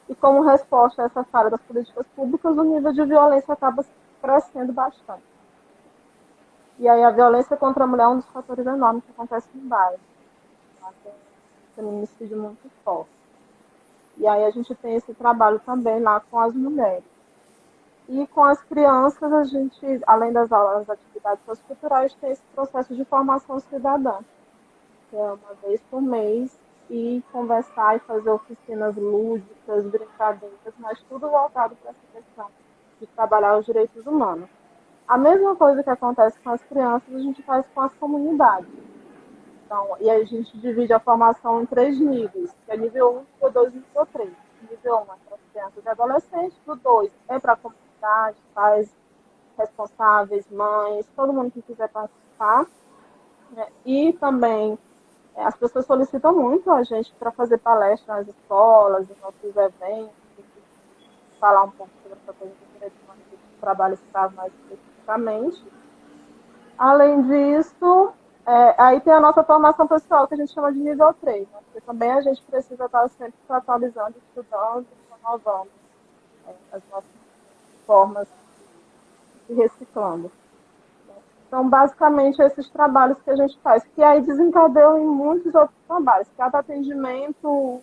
E como resposta a essa falha das políticas públicas, o nível de violência acaba crescendo bastante. E aí a violência contra a mulher é um dos fatores enormes que acontece no bairro. Tem um feminicídio muito forte. E aí a gente tem esse trabalho também lá com as mulheres. E com as crianças, a gente, além das aulas, das atividades socioculturais, tem esse processo de formação cidadã, que é uma vez por mês, e conversar e fazer oficinas lúdicas, brincadeiras, mas tudo voltado para essa questão de trabalhar os direitos humanos. A mesma coisa que acontece com as crianças, a gente faz com as comunidades. Então, e aí a gente divide a formação em 3 níveis, que é nível 1, nível 2 e nível 3. Nível 1 é para as crianças e adolescentes, o 2 é para a comunidade, pais responsáveis, mães, todo mundo que quiser participar. Né? E também as pessoas solicitam muito a gente para fazer palestras nas escolas, em nossos eventos, falar um pouco sobre essa coisa do direito humano e do trabalho escravo mais especificamente. Além disso, aí tem a nossa formação pessoal, que a gente chama de nível 3, né? Porque também a gente precisa estar sempre se atualizando, estudando, renovando as nossas formas e reciclando. São basicamente esses trabalhos que a gente faz, que aí desencadeiam em muitos outros trabalhos. Cada atendimento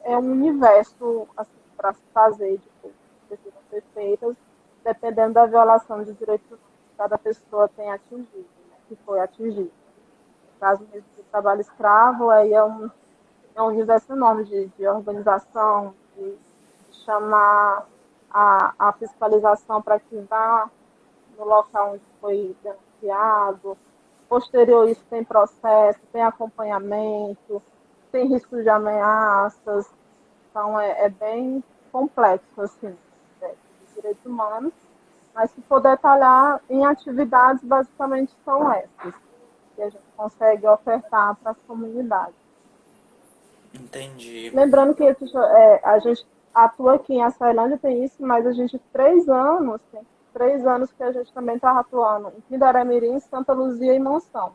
é um universo assim, para se fazer, de coisas que precisam ser feitas, dependendo da violação de direitos humanos que cada pessoa tem atingido, né, que foi atingido. No caso mesmo do trabalho escravo, aí é um universo enorme de organização, de chamar a fiscalização para que vá no local onde foi denunciado. Posterior isso tem processo, tem acompanhamento, tem risco de ameaças. Então é bem complexo assim, de direitos humanos. Mas se for detalhar em atividades, basicamente são essas que a gente consegue ofertar para as comunidades. Entendi. Lembrando que a gente atua aqui em Açailândia, tem isso, mas a gente tem 3 anos que a gente também está atuando em Pindaré-Mirim, Santa Luzia e Monção.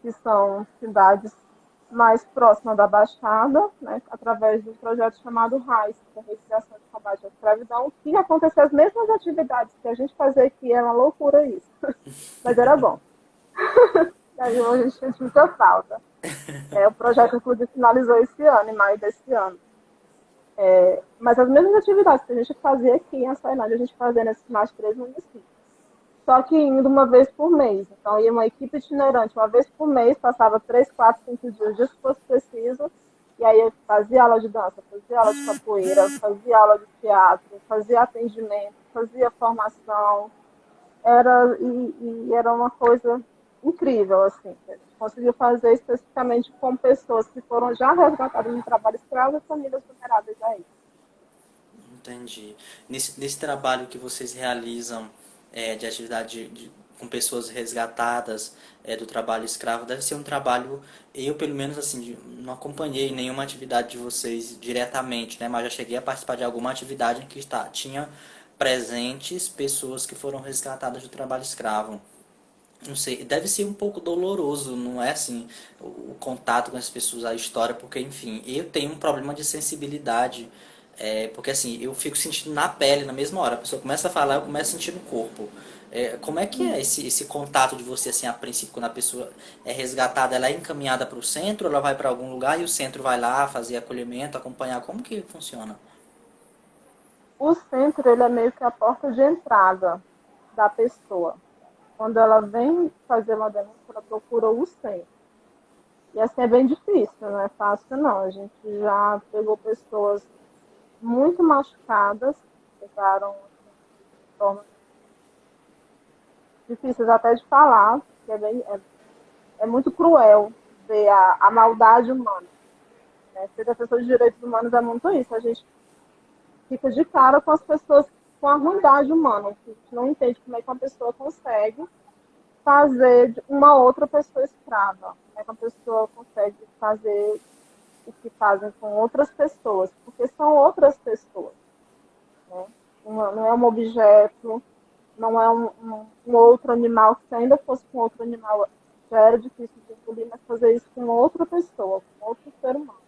que são cidades mais próximas da Baixada, né, através de um projeto chamado RAIS, que é a Reivindicação de Combate à Escravidão, que acontecia as mesmas atividades que a gente fazia aqui, é uma loucura isso, mas era bom. E aí hoje a gente sente muita falta. O projeto, inclusive, finalizou esse ano, em maio desse ano. Mas as mesmas atividades que a gente fazia aqui em Açailândia, a gente fazia nesses mais 3 municípios. Só que indo uma vez por mês. Então, ia uma equipe itinerante uma vez por mês, passava 3, 4, 5 dias, o dia que fosse preciso. E aí eu fazia aula de dança, fazia aula de capoeira, fazia aula de teatro, fazia atendimento, fazia formação. Era uma coisa incrível, assim. A gente conseguiu fazer especificamente com pessoas que foram já resgatadas no trabalho escravo e famílias vulneráveis a isso. Entendi. Nesse trabalho que vocês realizam de atividade com pessoas resgatadas do trabalho escravo, deve ser um trabalho, eu pelo menos assim, não acompanhei nenhuma atividade de vocês diretamente, né? Mas já cheguei a participar de alguma atividade em que tinha presentes pessoas que foram resgatadas do trabalho escravo. Não sei, deve ser um pouco doloroso, não é assim, o contato com as pessoas, a história, porque, enfim, eu tenho um problema de sensibilidade, porque assim, eu fico sentindo na pele na mesma hora, a pessoa começa a falar, eu começo a sentir no corpo. Como é que é esse contato de você, assim, a princípio, quando a pessoa é resgatada, ela é encaminhada para o centro, ela vai para algum lugar e o centro vai lá fazer acolhimento, acompanhar, como que funciona? O centro, ele é meio que a porta de entrada da pessoa. Quando ela vem fazer uma denúncia, ela procura o centro. E assim é bem difícil, não é fácil não. A gente já pegou pessoas muito machucadas, pegaram de forma difíceis até de falar, que é muito cruel ver a maldade humana. Né? Ser defensor de direitos humanos é muito isso. A gente fica de cara com as pessoas com a ruindade humana. A gente não entende como é que uma pessoa consegue fazer de uma outra pessoa escrava. Como é que uma pessoa consegue fazer o que fazem com outras pessoas, porque são outras pessoas. Né? Não é um objeto, não é um outro animal, que se ainda fosse com outro animal já era difícil de engolir, mas fazer isso com outra pessoa, com outro ser humano.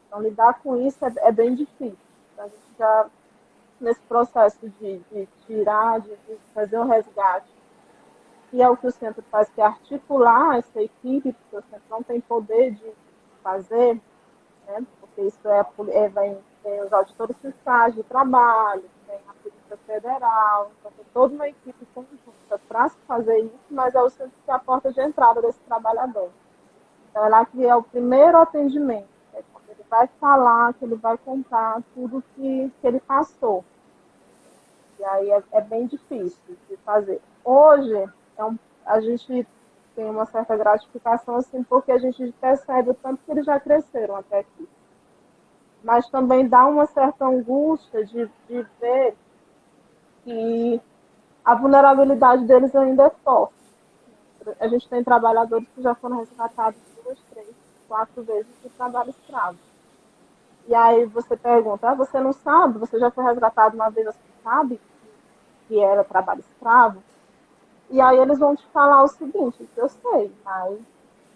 Então, lidar com isso é bem difícil. A gente já, nesse processo de tirar, de fazer um resgate, que é o que o centro faz, que é articular essa equipe, porque o centro não tem poder de fazer, né? Porque isso vem os auditores fiscais de trabalho, tem a Polícia Federal, então tem toda uma equipe conjunta para se fazer isso, mas é o centro que é a porta de entrada desse trabalhador. Então é lá que é o primeiro atendimento, é quando ele vai falar, que ele vai contar tudo que ele passou. E aí é bem difícil de fazer. Hoje, a gente tem uma certa gratificação, assim, porque a gente percebe o tanto que eles já cresceram até aqui. Mas também dá uma certa angústia de ver que a vulnerabilidade deles ainda é forte. A gente tem trabalhadores que já foram resgatados 2, 3, 4 vezes de trabalho escravo. E aí você pergunta, você não sabe? Você já foi resgatado uma vez, você sabe que era trabalho escravo? E aí eles vão te falar o seguinte, que eu sei, mas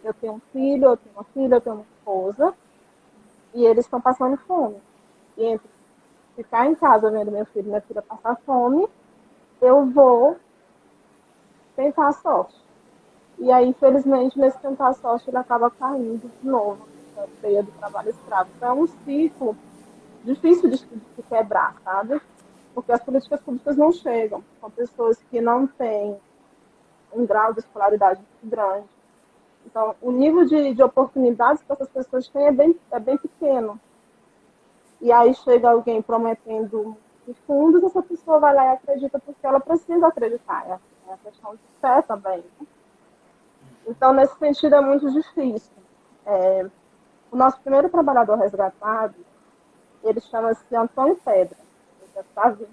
eu tenho um filho, eu tenho uma filha, eu tenho uma esposa, e eles estão passando fome. E entre ficar em casa vendo meu filho e minha filha passar fome, eu vou tentar a sorte. E aí, infelizmente, nesse tentar a sorte, ele acaba caindo de novo na teia do trabalho escravo. Então, é um ciclo difícil de se quebrar, sabe? Porque as políticas públicas não chegam. São pessoas que não têm um grau de escolaridade muito grande. Então, o nível de oportunidades que essas pessoas têm é bem pequeno. E aí chega alguém prometendo fundos, essa pessoa vai lá e acredita porque ela precisa acreditar. É a questão de fé também. Então, nesse sentido, é muito difícil. O nosso primeiro trabalhador resgatado, ele chama-se Antônio Pedra. Ele já está vivo.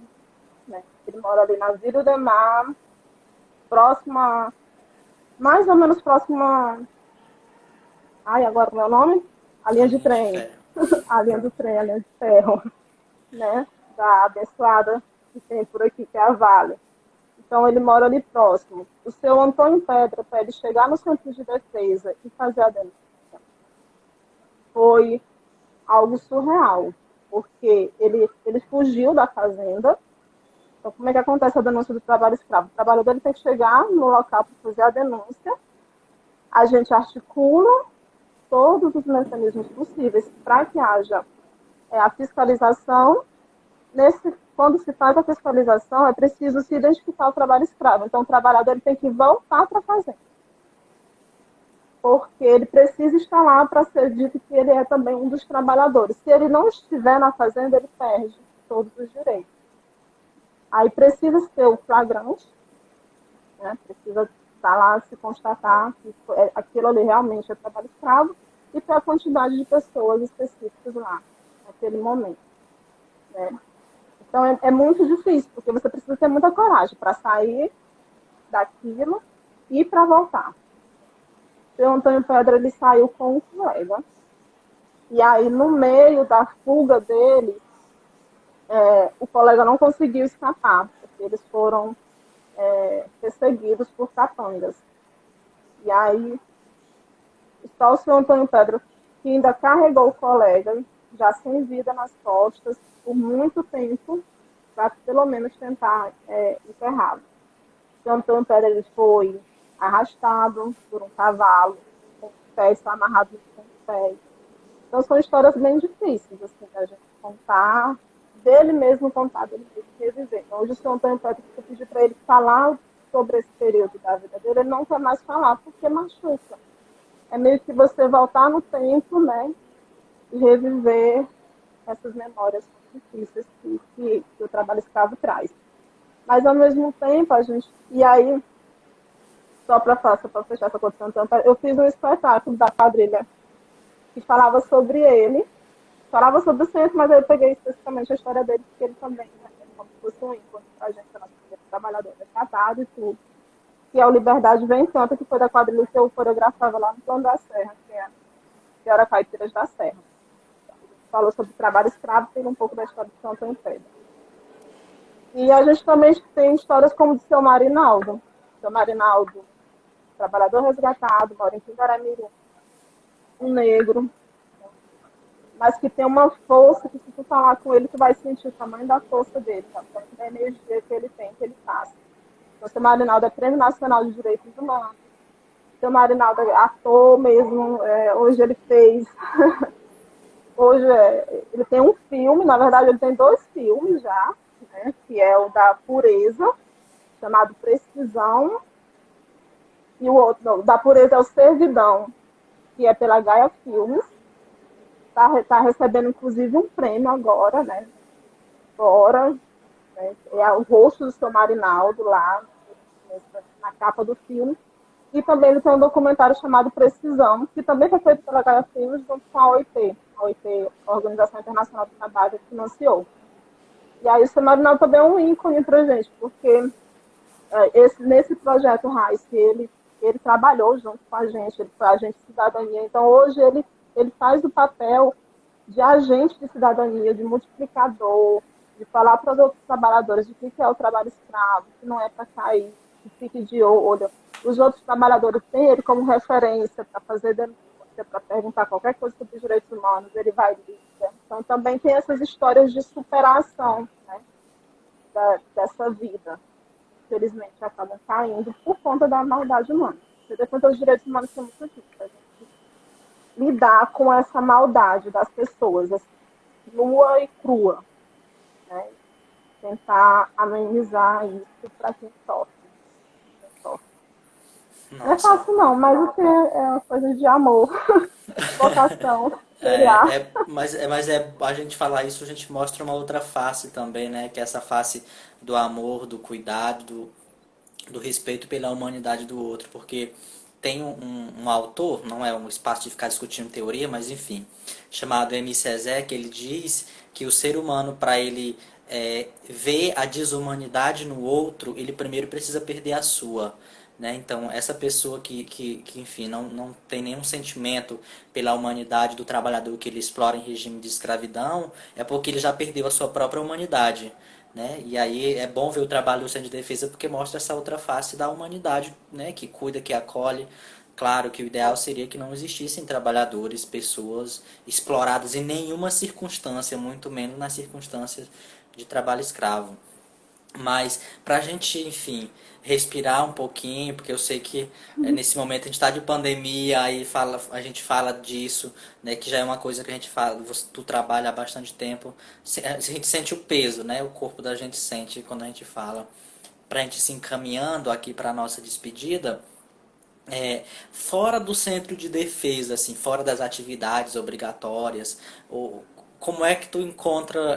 Né? Ele mora ali na Vila do Mar, próxima, mais ou menos próxima. Ai, agora o meu nome? A linha de trem. A linha do trem, a linha de ferro. Né? Da abençoada que tem por aqui, que é a Vale. Então, ele mora ali próximo. O seu Antônio Pedra, para ele chegar no centro de defesa e fazer a denúncia, foi algo surreal, porque ele fugiu da fazenda. Então, como é que acontece a denúncia do trabalho escravo? O trabalhador ele tem que chegar no local para fazer a denúncia, a gente articula todos os mecanismos possíveis para que haja a fiscalização. Quando se faz a fiscalização, é preciso se identificar o trabalho escravo. Então, o trabalhador ele tem que voltar para a fazenda, porque ele precisa estar lá para ser dito que ele é também um dos trabalhadores. Se ele não estiver na fazenda, ele perde todos os direitos. Aí precisa ser o flagrante, né? Precisa estar lá, se constatar que aquilo ali realmente é trabalho escravo e ter a quantidade de pessoas específicas lá, naquele momento, né? Então é muito difícil, porque você precisa ter muita coragem para sair daquilo e para voltar. O seu Antônio Pedra ele saiu com um colega, e aí no meio da fuga dele, o colega não conseguiu escapar, porque eles foram perseguidos por capangas. E aí, só o seu Antônio Pedro, que ainda carregou o colega, já sem vida nas costas, por muito tempo, para pelo menos tentar enterrá-lo. O seu Antônio Pedro ele foi arrastado por um cavalo, com os pés amarrados com os pés. Então, são histórias bem difíceis assim, da gente contar, dele mesmo contar, dele mesmo reviver. Então, hoje o seu Antônio Pedro, eu pedi para ele falar sobre esse período da vida dele, ele não quer mais falar, porque machuca. É meio que você voltar no tempo, né, e reviver essas memórias difíceis que o trabalho escravo traz. Mas, ao mesmo tempo, a gente... E aí, só para fechar essa condição, eu fiz um espetáculo da quadrilha que falava sobre ele, falava sobre o centro, mas eu peguei especificamente a história dele, porque ele também, né, como se fosse um ícone para a gente, nosso trabalhador resgatado e tudo. Que é o Liberdade Vem Canta, que foi da quadrilha que eu coreografava lá no Plano da Serra, que era Caipiras da Serra. Falou sobre trabalho escravo, tem um pouco da história de São Antônio Pedro. E a gente também tem histórias como do seu Marinaldo. Seu Marinaldo, trabalhador resgatado, mora em Pindaramirim, um negro, mas que tem uma força que se tu falar com ele, tu vai sentir o tamanho da força dele, tá? Da energia que ele tem, que ele passa. Então, seu Marinaldo é Prêmio Nacional de Direitos Humanos. Seu Marinaldo é ator mesmo, hoje ele fez... Hoje ele tem um filme, na verdade ele tem 2 filmes já, né, que é o da Pureza, chamado Precisão, e o outro, não, da Pureza é o Servidão, que é pela Gaia Filmes. Tá recebendo, inclusive, um prêmio agora, né? Fora, né, é o rosto do seu Marinaldo lá, na capa do filme. E também ele tem um documentário chamado Precisão, que também foi feito pela Gaia Filmes junto com a OIT. A OIT, a Organização Internacional do Trabalho, que financiou. E aí o seu Marinaldo também é um ícone pra gente, porque nesse projeto RAIS, ele trabalhou junto com a gente, ele foi agente de cidadania. Então, hoje, ele faz o papel de agente de cidadania, de multiplicador, de falar para os outros trabalhadores de que é o trabalho escravo, que não é para cair, que fique de olho. Os outros trabalhadores têm ele como referência para fazer denúncia, para perguntar qualquer coisa sobre os direitos humanos, ele vai ligar. Então, também tem essas histórias de superação, né, dessa vida. Infelizmente, acabam caindo por conta da maldade humana. Você depois os direitos humanos são muito difíceis. A gente lidar com essa maldade das pessoas, assim, nua e crua, né? Tentar amenizar isso para quem sofre. Não é Nossa. fácil não, mas o que é uma coisa de amor, vocação, criar. A gente falar isso, a gente mostra uma outra face também, né? Que é essa face do amor, do cuidado, do respeito pela humanidade do outro, porque tem um autor, não é um espaço de ficar discutindo teoria, mas enfim, chamado M. Cezé, que ele diz que o ser humano, para ele ver a desumanidade no outro, ele primeiro precisa perder a sua. Né? Então, essa pessoa que enfim, não tem nenhum sentimento pela humanidade do trabalhador que ele explora em regime de escravidão, é porque ele já perdeu a sua própria humanidade. né? E aí é bom ver o trabalho do Centro de Defesa porque mostra essa outra face da humanidade, né? Que cuida, que acolhe. Claro que o ideal seria que não existissem trabalhadores, pessoas exploradas em nenhuma circunstância, muito menos nas circunstâncias de trabalho escravo. Mas para a gente, enfim, respirar um pouquinho, porque eu sei que nesse momento a gente está de pandemia, aí a gente fala disso, né, que já é uma coisa que a gente fala, tu trabalha há bastante tempo, a gente sente o peso, né, o corpo da gente sente quando a gente fala. Para a gente se encaminhando aqui para a nossa despedida, fora do centro de defesa, assim, fora das atividades obrigatórias, ou, como é que tu encontra,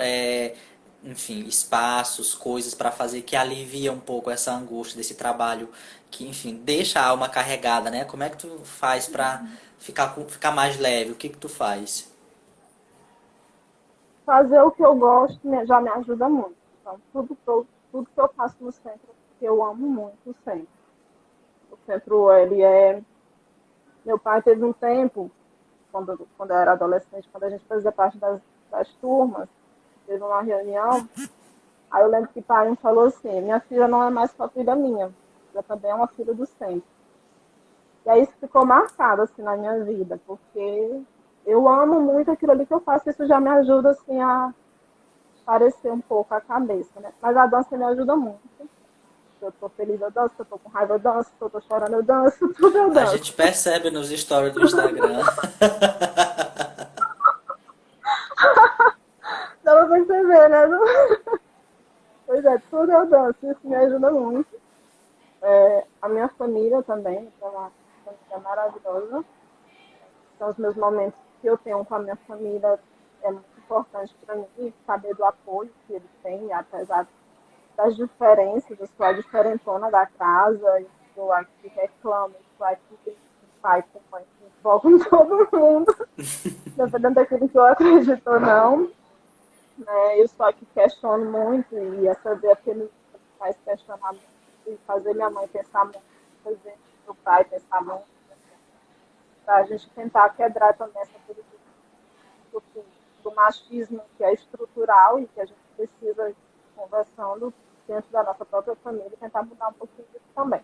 enfim, espaços, coisas para fazer que alivia um pouco essa angústia desse trabalho que, enfim, deixa a alma carregada, né? Como é que tu faz para ficar mais leve? O que que tu faz? Fazer o que eu gosto já me ajuda muito. Então, tudo que eu faço no centro, eu amo muito o centro. O centro, ele é. Meu pai teve um tempo, quando eu era adolescente, quando a gente fazia parte das turmas, teve uma reunião. Aí eu lembro que o pai falou assim: minha filha não é mais só filha minha, ela também é uma filha do centro. E aí isso ficou marcado assim na minha vida, porque eu amo muito aquilo ali que eu faço, isso já me ajuda assim a parecer um pouco a cabeça, né? Mas a dança me ajuda muito. Se eu tô feliz, eu danço. Se eu tô com raiva, eu danço. Se eu tô chorando, eu danço. Tudo eu A danço. gente percebe nos stories do Instagram. Dá pra perceber, né? Pois é, tudo eu danço. Isso me ajuda muito. A minha família também, é uma família maravilhosa. São os meus momentos que eu tenho com a minha família. É muito importante para mim saber do apoio que eles têm, apesar das diferenças. Eu sou a diferentona da casa, eu sou a que reclama, eu sou a que tem pai com mãe que envolve todo mundo, dependendo daquilo que eu acredito ou não. Né? Eu sou a que questiono muito e essa ver aquele faz questionar muito e fazer minha mãe pensar muito, fazer meu pai pensar muito, para a gente tentar quebrar também essa coisa do machismo que é estrutural e que a gente precisa, conversando dentro da nossa própria família, tentar mudar um pouquinho disso também.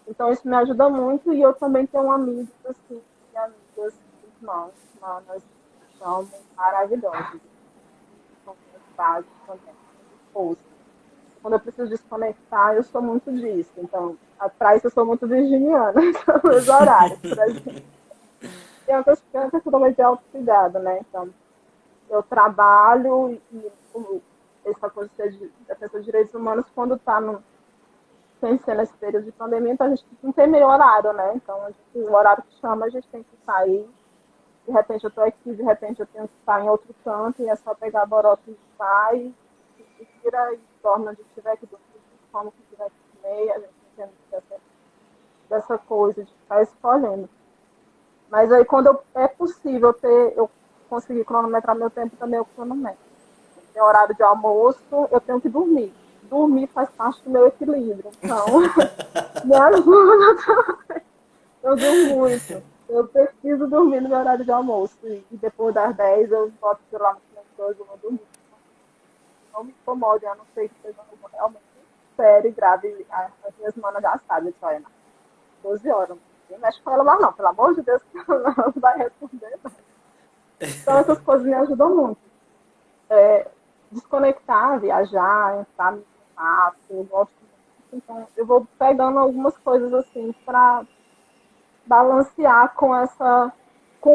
Então isso me ajuda muito e eu também tenho amigos assim, e amigas, irmãos, manas, que são maravilhosos, são minhas bases também, força. Quando eu preciso desconectar, eu sou muito disso. Então, atrás eu sou muito virginiana, são meus horários, por exemplo. Tem uma questão também de autocuidado, né? Então, eu trabalho e essa coisa de defesa de direitos humanos, quando está sem ser nesse período de pandemia, então a gente não tem meio horário, né? Então, o horário que chama, a gente tem que sair. De repente eu estou aqui, de repente eu tenho que estar em outro canto, e é só pegar a boroca e sai, e tira e torna onde tiver que dormir, como que tiver que comer, a gente não tem dessa coisa de ficar escolhendo. Mas aí quando é possível eu conseguir cronometrar meu tempo, também eu cronometro. Tem horário de almoço, eu tenho que dormir. Dormir faz parte do meu equilíbrio. Então, me ajuda. Eu durmo muito. Eu preciso dormir no meu horário de almoço. E depois das 10 eu boto o celular no silencioso e vou dormir. Não me incomode, a não ser que seja algo realmente sério e grave. As minhas manas já sabem, só é 12 horas. Ninguém mexe com ela mais não. Pelo amor de Deus, que ela não vai responder. Não. Então essas coisas me ajudam muito. Desconectar, viajar, entrar no mato, eu gosto muito. Então eu vou pegando algumas coisas assim para balancear com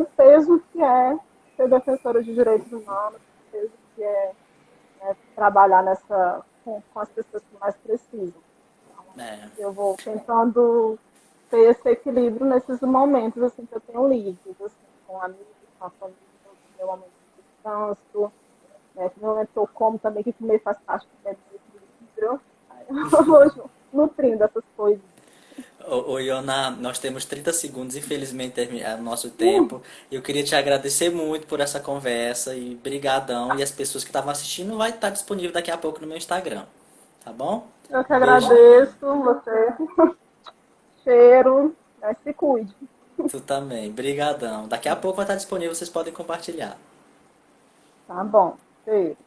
o peso que é ser defensora de direitos humanos, o peso que é, né, trabalhar com as pessoas que mais precisam. Então, É. eu vou tentando ter esse equilíbrio nesses momentos assim que eu tenho livres, assim, com amigos, com a família, no meu momento de descanso, né, no momento que eu como também, que comer faz parte do meu equilíbrio. Aí eu vou nutrindo essas coisas. Ô, Iona, nós temos 30 segundos, infelizmente terminar o nosso tempo. Eu queria te agradecer muito por essa conversa e brigadão. E as pessoas que estavam assistindo vai estar disponível daqui a pouco no meu Instagram, tá bom? Eu que Beijão. agradeço você. Cheiro, né? Se cuide. Tu também, brigadão. Daqui a pouco vai estar disponível, vocês podem compartilhar. Tá bom. Cheiro.